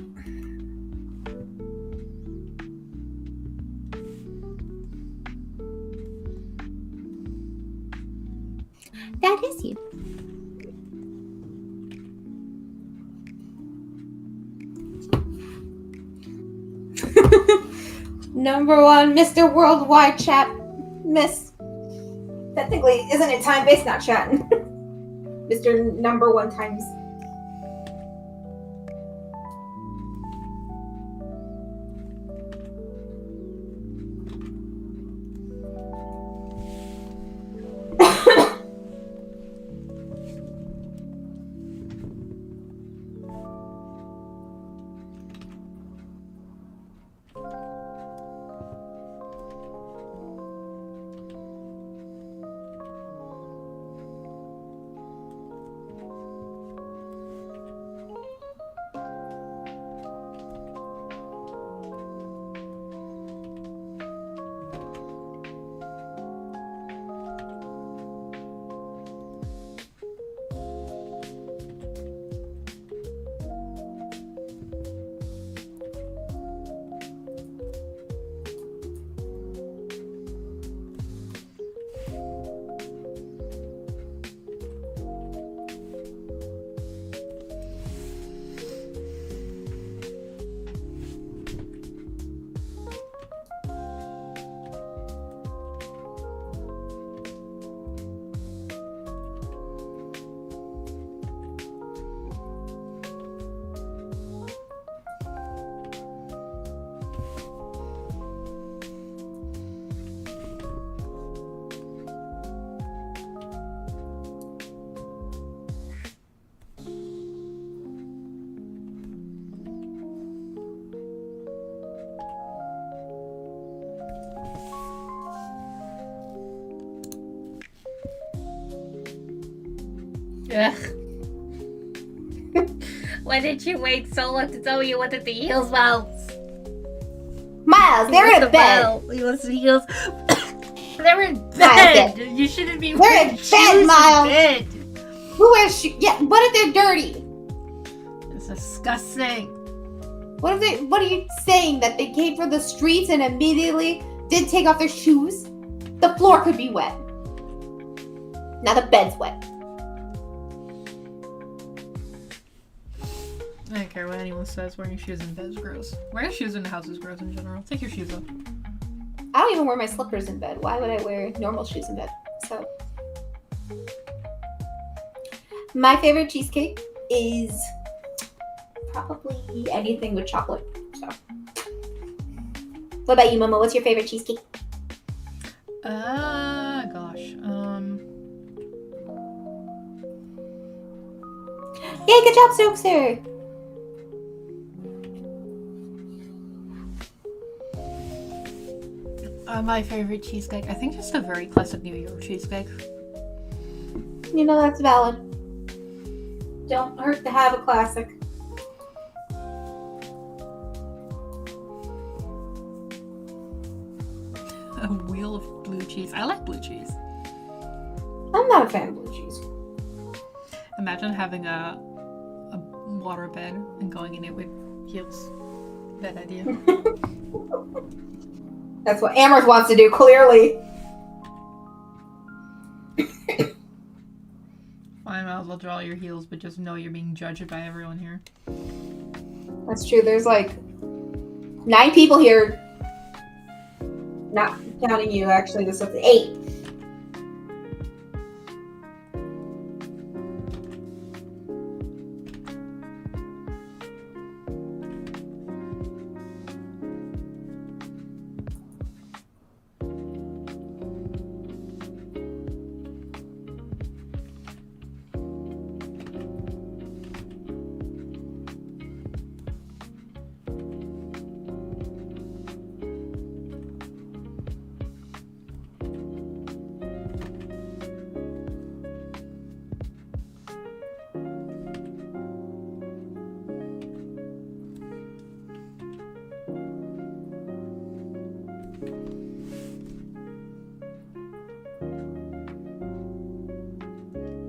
That is you. #1 Mr. Worldwide Chat. Miss. Technically, isn't it time-based not chatting? Mr. #1 times. Ugh. Why did you wait so long to tell me you wanted the heels, Miles? Miles, they're in bed. You want the heels? They're in bed. You shouldn't be wearing in shoes bed, Miles. in bed. Who wears shoes? Yeah, what if they're dirty? It's disgusting. What are you saying? That they came from the streets and immediately did take off their shoes? The floor could be wet. Now the bed's wet. I don't care what anyone says. Wearing shoes in bed is gross. Wearing shoes in the house is gross in general. Take your shoes off. I don't even wear my slippers in bed. Why would I wear normal shoes in bed? So, my favorite cheesecake is probably anything with chocolate. So, what about you, Mama? What's your favorite cheesecake? Gosh. Yay, good job, Soakser! My favorite cheesecake. I think just a very classic New York cheesecake. You know, that's valid. Don't hurt to have a classic. A wheel of blue cheese. I like blue cheese. I'm not a fan of blue cheese. Imagine having a water bed and going in it with heels. Bad idea. That's what Amherst wants to do, clearly. Fine, might as well draw your heels, but just know you're being judged by everyone here. That's true. There's like 9 people here. Not counting you, actually. This is 8.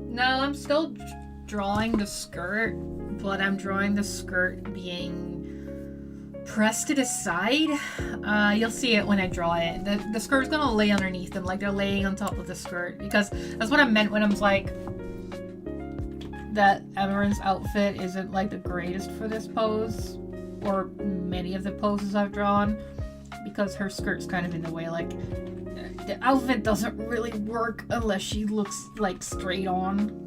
No, I'm still drawing the skirt, but I'm drawing the skirt being pressed to the side. You'll see it when I draw it. The skirt's gonna lay underneath them, like they're laying on top of the skirt, because that's what I meant when I was like, that Emmeren's outfit isn't like the greatest for this pose, or many of the poses I've drawn, because her skirt's kind of in the way. Like, the outfit doesn't really work unless she looks like straight on,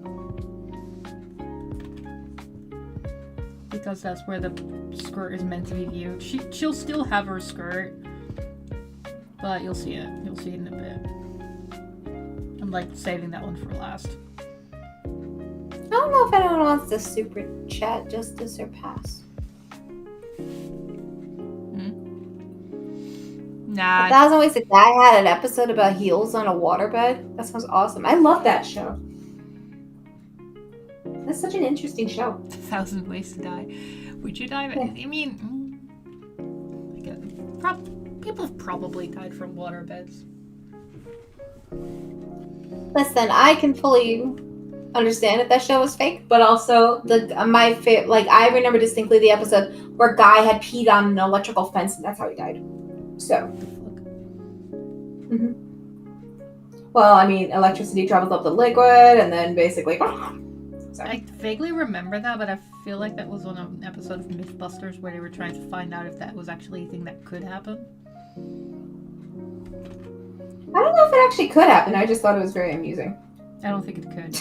because that's where the skirt is meant to be viewed. She'll still have her skirt, but you'll see it. You'll see it in a bit. I'm like saving that one for last. I don't know if anyone wants to super chat just to surpass. Nah. 1,000 Ways to Die had an episode about heels on a waterbed. That sounds awesome. I love that show. That's such an interesting show. 1,000 Ways to Die. Would you die? I mean, people have probably died from waterbeds. Listen, I can fully understand if that show was fake, but also my favorite. Like, I remember distinctly the episode where a guy had peed on an electrical fence, and that's how he died. So. Mm-hmm. Well, I mean, electricity travels up the liquid, and then basically. Sorry. I vaguely remember that, but I feel like that was on an episode of Mythbusters where they were trying to find out if that was actually a thing that could happen. I don't know if it actually could happen. I just thought it was very amusing. I don't think it could.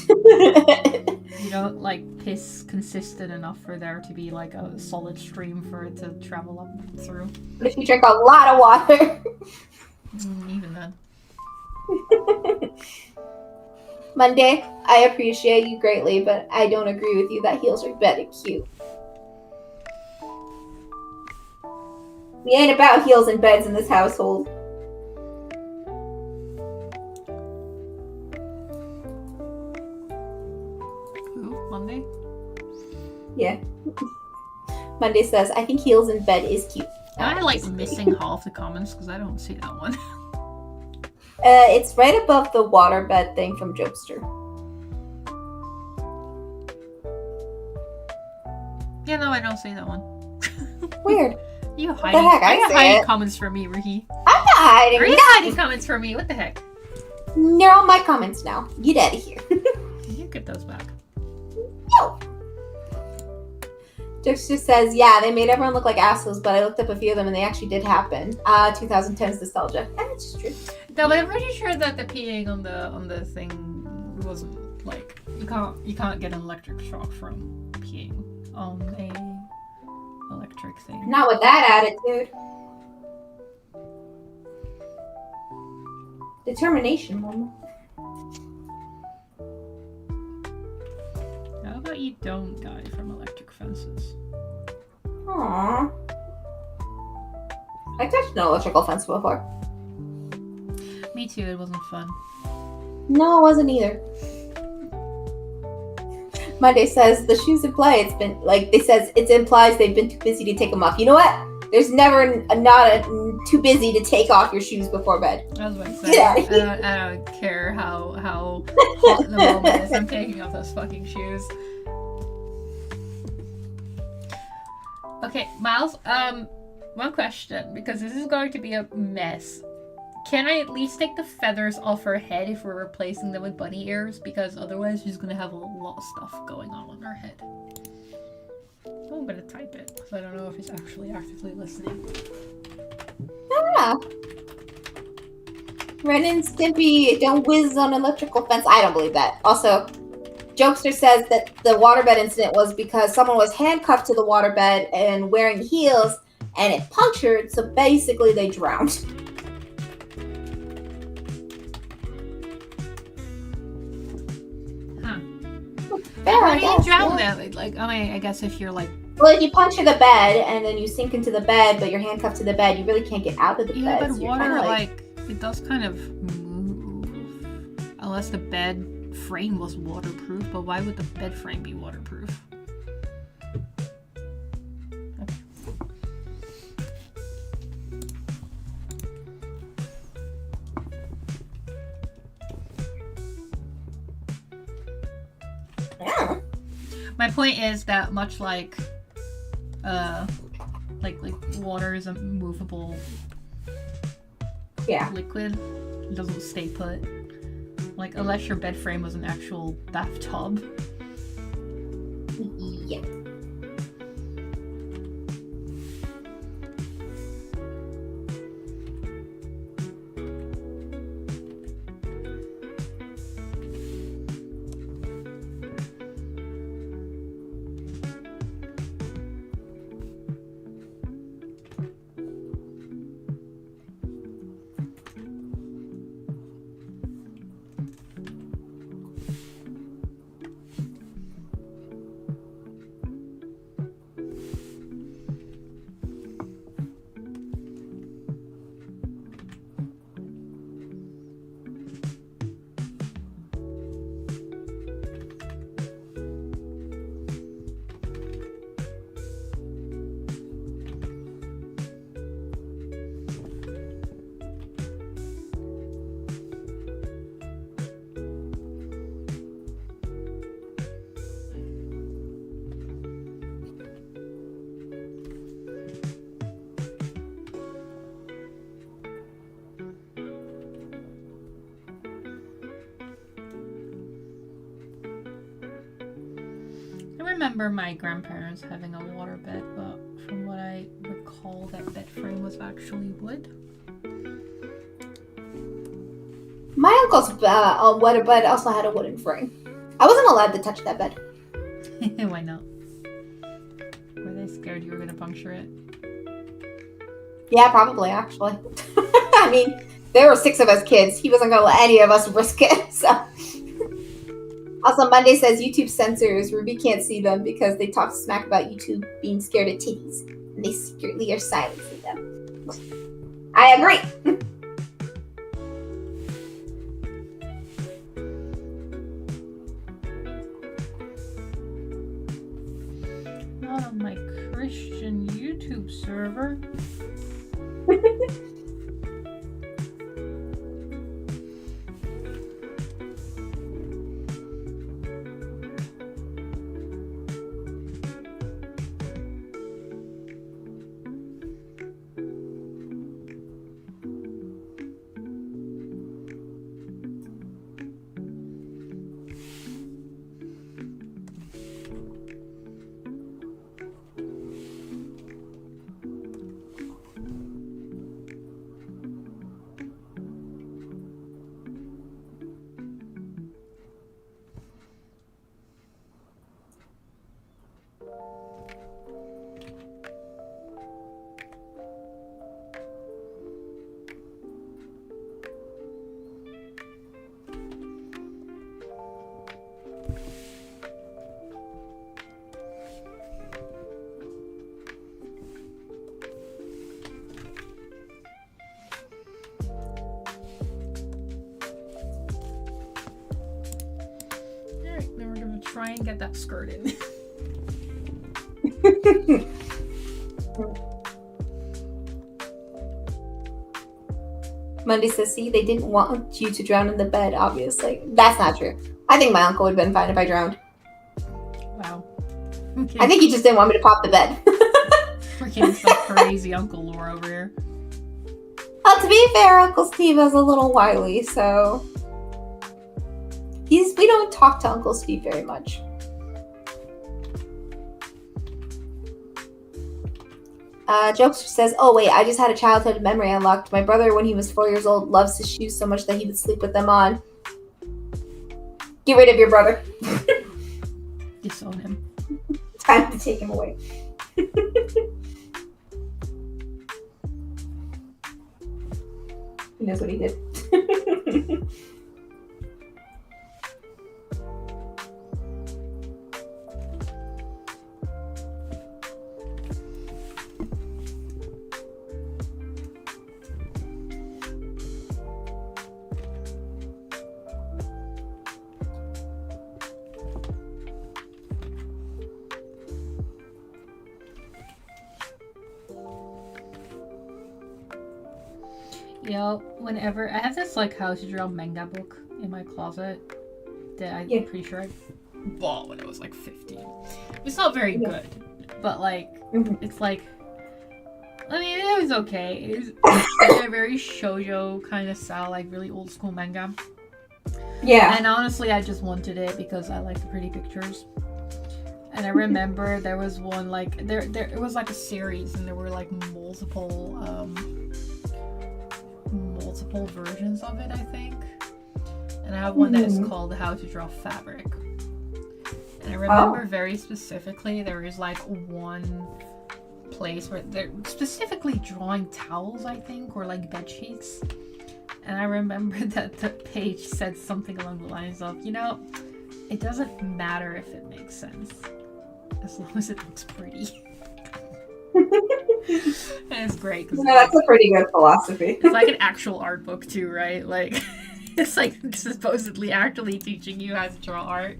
You don't like piss consistent enough for there to be like a solid stream for it to travel up through. But if you drink a lot of water. Even then. Monday, I appreciate you greatly, but I don't agree with you that heels are better cute. We ain't about heels and beds in this household. Monday? Yeah. Monday says, I think heels in bed is cute. Am I like missing half the comments because I don't see that one? It's right above the waterbed thing from Jokester. Yeah, no, I don't see that one. Weird. You What hiding? the heck? Are you I see hiding it. comments from me, Ricky? I'm not hiding. Are you Get out hiding comments from me? What the heck? They're all my comments now. Get out of here. You get those back. No. Jokester says, yeah, they made everyone look like assholes, but I looked up a few of them and they actually did happen. 2010's nostalgia. And it's true. No, but I'm pretty sure that the peeing on the thing wasn't like you can't get an electric shock from peeing on a electric thing. Not with that attitude. Determination, Mama. How about you don't die from electric fences? Aww. I touched an electrical fence before. Me too, it wasn't fun. No, it wasn't either. Monday says the shoes imply it's been like it implies they've been too busy to take them off. You know what? There's never too busy to take off your shoes before bed. I was about to say, Yeah. I don't care how hot the moment is. I'm taking off those fucking shoes. Okay, Miles. One question, because this is going to be a mess. Can I at least take the feathers off her head if we're replacing them with bunny ears? Because otherwise she's gonna have a lot of stuff going on her head. Oh, I'm gonna type it, because I don't know if he's actually actively listening. Yeah. Ren and Stimpy don't whiz on electrical fence. I don't believe that. Also, Jokester says that the waterbed incident was because someone was handcuffed to the waterbed and wearing heels, and it punctured, so basically they drowned. How do you drown them? Like, I mean, I guess if you're like... Well, if you puncture the bed and then you sink into the bed, but you're handcuffed to the bed, you really can't get out of the Yeah, bed. but So water, like, it does kind of move. Unless the bed frame was waterproof, but why would the bed frame be waterproof? Yeah. My point is that much like water is a movable liquid, it doesn't stay put. Like, unless your bed frame was an actual bathtub. Yeah. I remember my grandparents having a waterbed, but from what I recall, that bed frame was actually wood. My uncle's waterbed also had a wooden frame. I wasn't allowed to touch that bed. Why not? Were they scared you were gonna puncture it? Yeah, probably, actually. I mean, there were 6 of us kids. He wasn't going to let any of us risk it, so. Also, Monday says YouTube censors. Ruby can't see them because they talk smack about YouTube being scared of titties. And they secretly are silencing them. I agree. YouTube server. Then we're gonna try and get that skirt in. Monday says, see, they didn't want you to drown in the bed, obviously. That's not true. I think my uncle would have been fine if I drowned. Wow. Okay. I think he just didn't want me to pop the bed. Freaking some crazy Uncle Lore over here. Well, to be fair, Uncle Steve is a little wily, so... We don't talk to Uncle Steve very much. Jokester says, oh wait, I just had a childhood memory unlocked. My brother, when he was 4 years old, loves his shoes so much that he would sleep with them on. Get rid of your brother. Disown him. Time to take him away. He knows what he did. Yo, whenever I have this like how to draw manga book in my closet that I'm pretty sure I bought when I was like 15. It's not very good, but like it's like, I mean, it was okay. It's like a very shoujo kind of style, like really old school manga. Yeah. And honestly, I just wanted it because I like the pretty pictures. And I remember there was one like there it was like a series, and there were like multiple versions of it, I think. And I have one that is called How to Draw Fabric. And I remember very specifically there is like one place where they're specifically drawing towels, I think, or like bed sheets. And I remember that the page said something along the lines of, you know, it doesn't matter if it makes sense, as long as it looks pretty. And it's great. Yeah, that's a pretty good philosophy. It's like an actual art book too, right? Like, it's like supposedly actually teaching you how to draw art.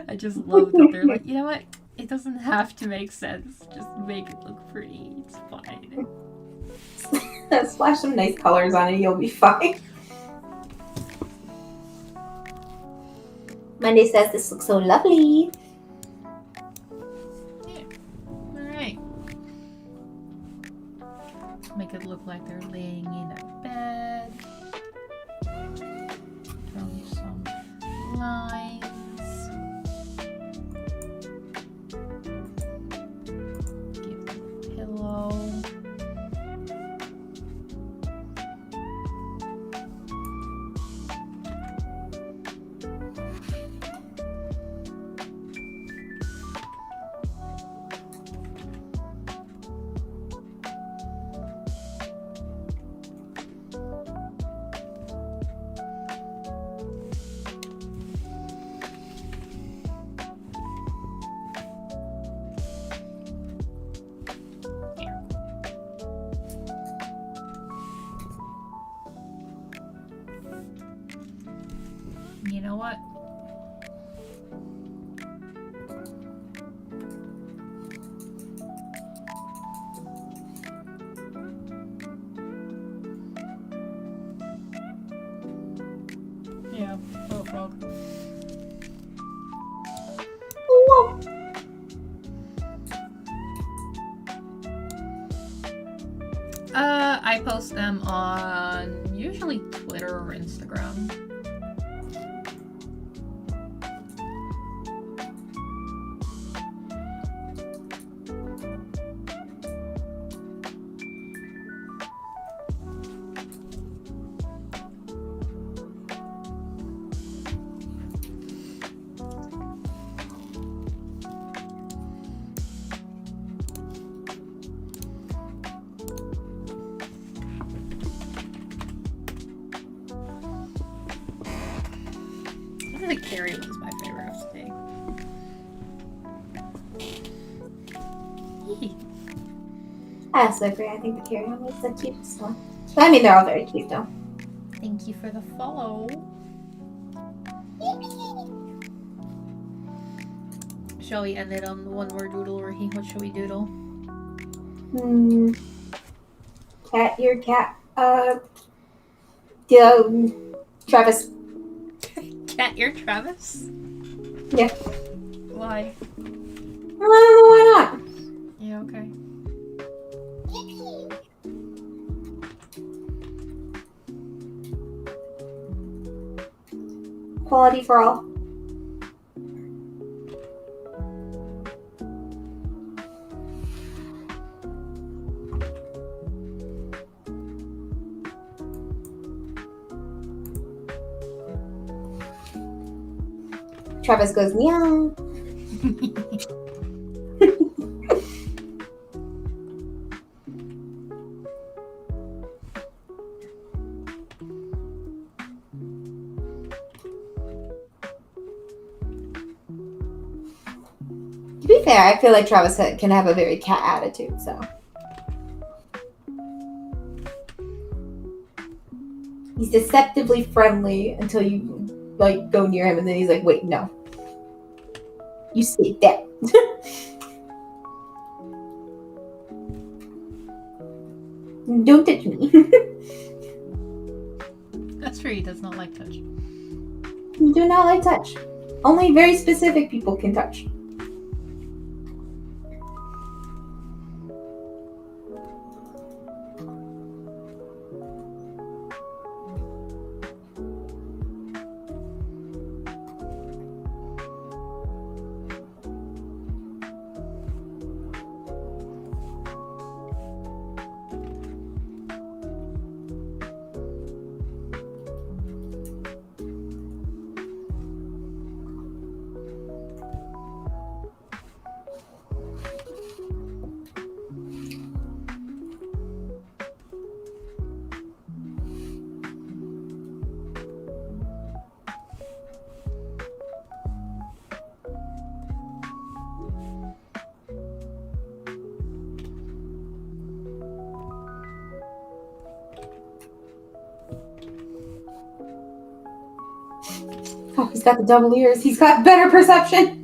I just love that they're like, you know what? It doesn't have to make sense. Just make it look pretty. It's fine. Splash some nice colors on it, you'll be fine. Monday says this looks so lovely. Yeah. Alright. Make it look like they're laying in a bed. Draw some lines. Give them a pillow. You know what? frog. Whoa. I post them on usually Twitter or Instagram. The carry was my favorite of today. I also agree. I think the carry one was the cutest one. I mean, they're all very cute, though. Thank you for the follow. Shall we end it on one more doodle, or what shall we doodle? Cat, your cat. Travis. Cat ear Travis? Yeah. Why? Why not? Yeah, okay. Quality for all. Travis goes meow. To be fair, I feel like Travis can have a very cat attitude, so. He's deceptively friendly until you, like, go near him, and then he's like, wait, no. You stay there. Don't touch me. That's true, he does not like touch. You do not like touch. Only very specific people can touch. Oh, he's got the double ears. He's got better perception.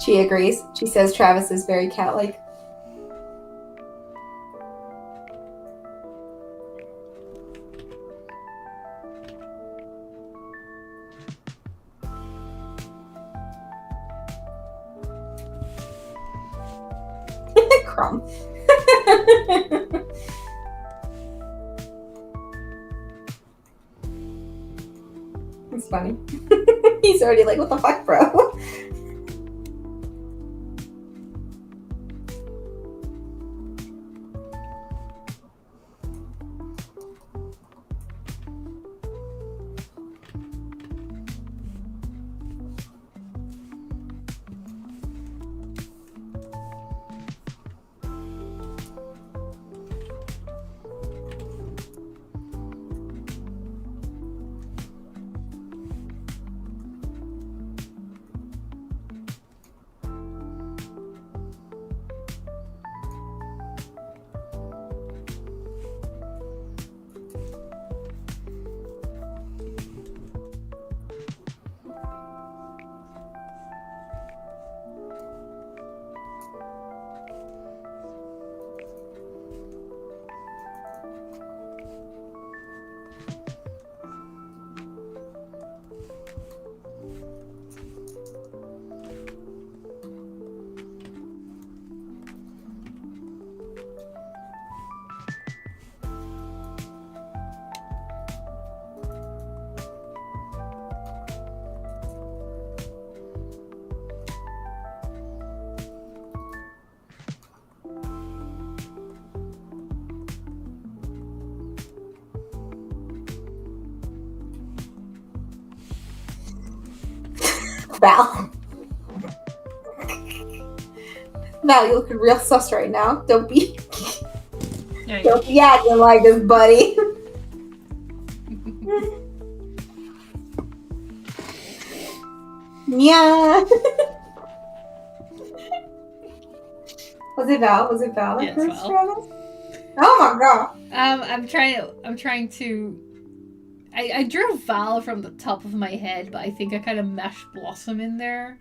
She agrees. She says Travis is very cat-like. Crumb. It's funny. He's already like, what the fuck, bro? Val. Val, you're looking real sus right now. Don't be acting like this, buddy. Yeah. Was it Val? Was it Val? Yes, Val. Travis? Oh my god. I'm trying to. I drew Val from the top of my head, but I think I kind of meshed Blossom in there.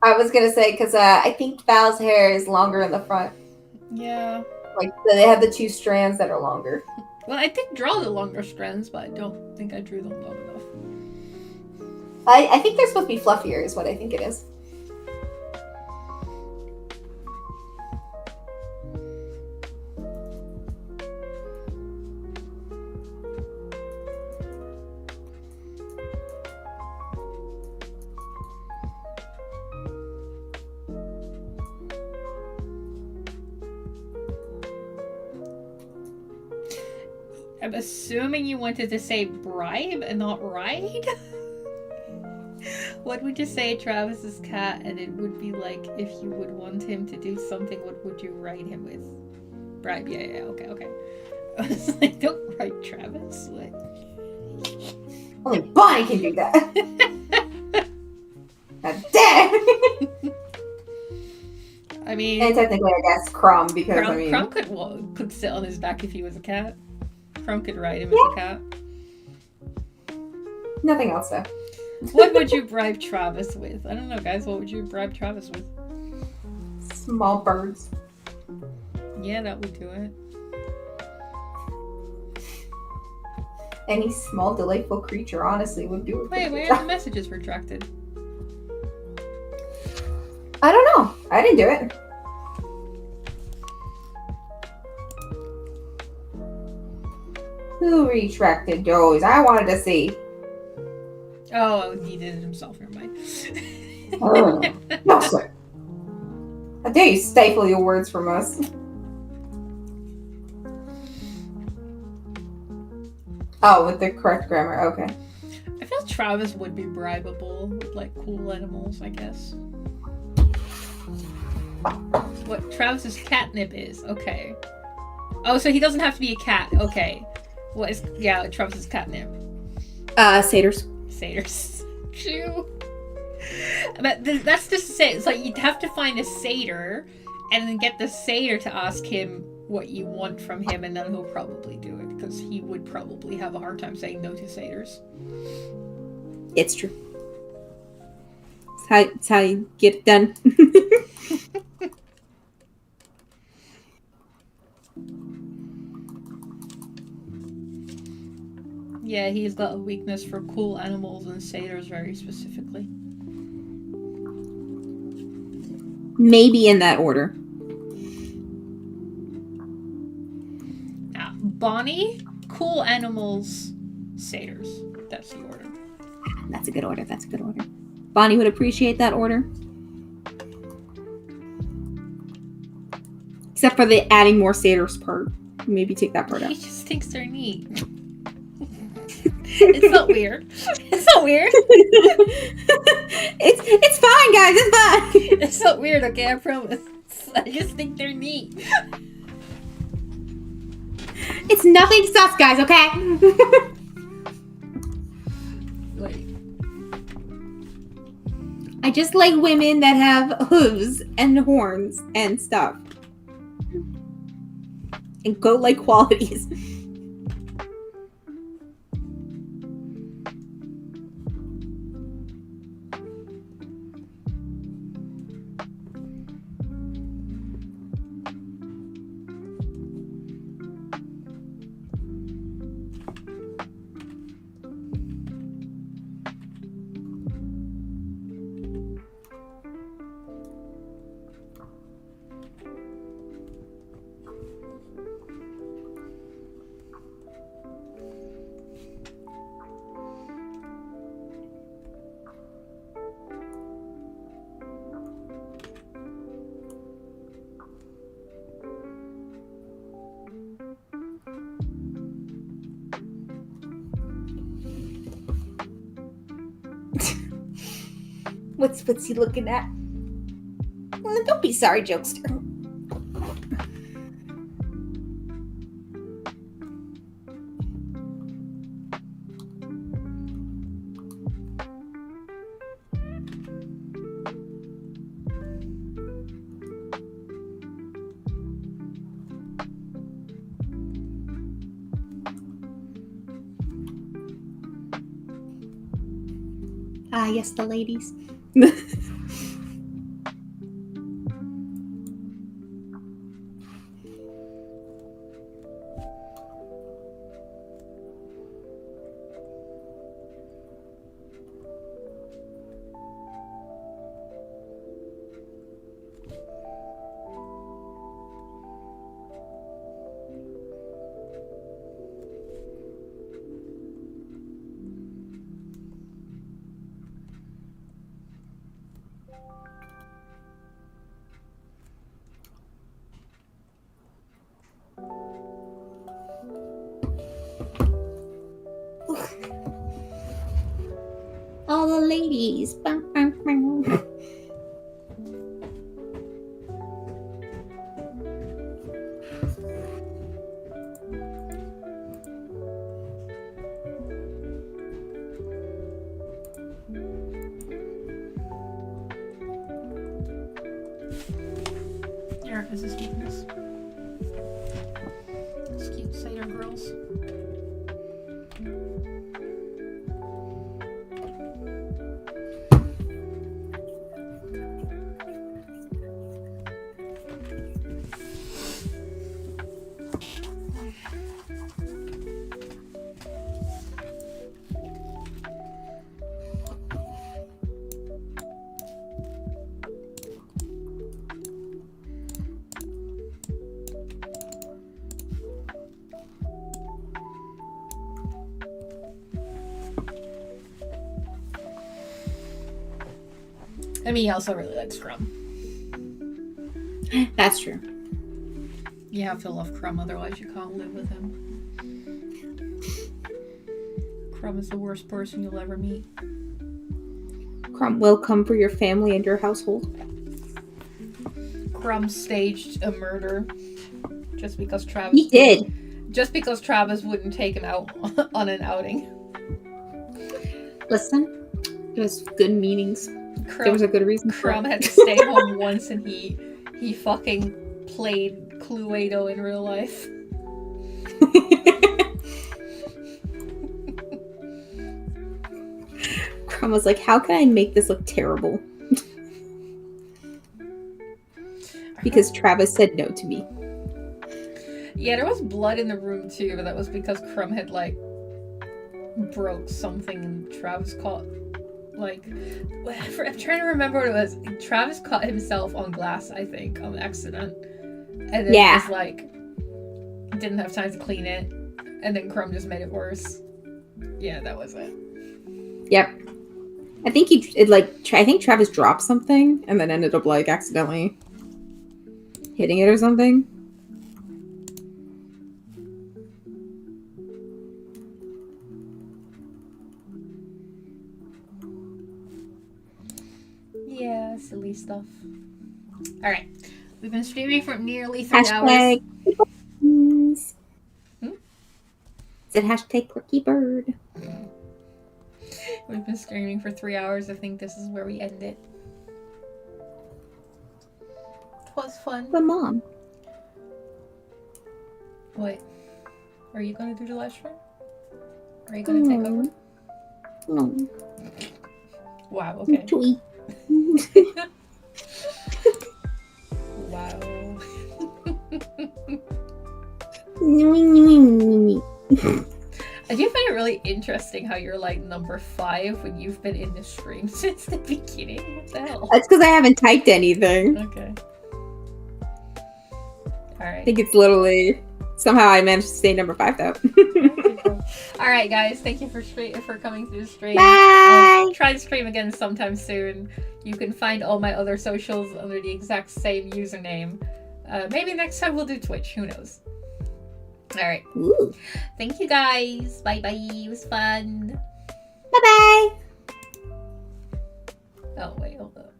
I was gonna say because I think Val's hair is longer in the front. Yeah. Like they have the 2 strands that are longer. Well, I did draw the longer strands, but I don't think I drew them long enough. I think they're supposed to be fluffier, is what I think it is. I'm assuming you wanted to say bribe and not ride? What would you say Travis's cat, and it would be like if you would want him to do something, what would you ride him with? Bribe, yeah, okay. I was like, don't ride Travis. Like... Only Bonnie can do that. God damn. I mean... And technically, I guess Crumb, because Crumb could sit on his back if he was a cat. Crumb could ride him as a cat. Nothing else, though. What would you bribe Travis with? I don't know, guys. What would you bribe Travis with? Small birds. Yeah, that would do it. Any small, delightful creature, honestly, would do it. Wait, where are the messages retracted? I don't know. I didn't do it. Who retracted those? I wanted to see. Oh, he did it himself. Never mind. Oh, no, sir. How dare you stifle your words from us? Oh, with the correct grammar. Okay. I feel Travis would be bribable with, like, cool animals, I guess. What Travis's catnip is. Okay. Oh, so he doesn't have to be a cat. Okay. What is... Yeah, Travis's catnip. Satyrs. Satyrs. True. But that's just to say, it's like you'd have to find a satyr and then get the satyr to ask him what you want from him, and then he'll probably do it, because he would probably have a hard time saying no to satyrs. It's true. It's how you get it done. Yeah, he's got a weakness for cool animals and satyrs very specifically. Maybe in that order. Now, Bonnie, cool animals, satyrs. That's the order. That's a good order. That's a good order. Bonnie would appreciate that order. Except for the adding more satyrs part. Maybe take that part out. He just thinks they're neat. It's not weird. It's not weird. It's fine, guys. It's fine. It's not weird, okay? I promise. I just think they're neat. It's nothing sus, guys, okay? Wait. I just like women that have hooves and horns and stuff. And goat-like qualities. What's he looking at? Don't be sorry, jokester. Ah, yes, the ladies. All the ladies. Bum, bum, bum. Erica's his weakness. Those cute satyr girls. I mean, he also really likes Crumb. That's true. You have to love Crumb, otherwise you can't live with him. Crumb is the worst person you'll ever meet. Crumb will come for your family and your household. Crumb staged a murder just because Travis. He did. Just because Travis wouldn't take him out on an outing. Listen, it was good meetings. Crumb, There was a good reason for Crumb it. had to stay home once, and he fucking played Cluedo in real life. Crumb was like, how can I make this look terrible? Because Travis said no to me. Yeah, there was blood in the room too, but that was because Crumb had like broke something and Travis caught like I'm trying to remember what it was. Travis caught himself on glass, I think, on accident. And then Yeah. was like didn't have time to clean it. And then Crumb just made it worse. Yeah, that was it. Yep. I think I think Travis dropped something and then ended up like accidentally hitting it or something. Yeah, silly stuff. Alright. We've been streaming for nearly 3 hours. Hashtag Is Hmm? it hashtag Quirky Bird? We've been streaming for 3 hours. I think this is where we end it. It was fun. But Mom. What? Are you gonna do the live stream? Are you gonna take over? No. Wow, okay. Tweet. Wow. I do find it really interesting how you're like number 5 when you've been in the stream since the beginning. What the hell? That's because I haven't typed anything. Okay. I Alright. think it's literally somehow I managed to stay number 5 though. Alright guys, thank you for coming through the stream. Bye! I'll try to stream again sometime soon. You can find all my other socials under the exact same username. Maybe next time we'll do Twitch, who knows. Alright. Ooh. Thank you guys. Bye bye. It was fun. Bye bye. Oh, wait, hold up.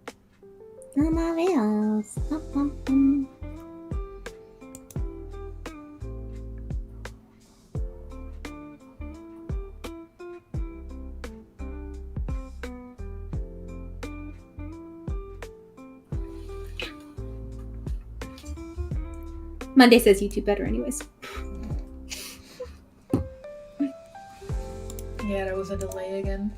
Monday says YouTube better anyways. Yeah, there was a delay again.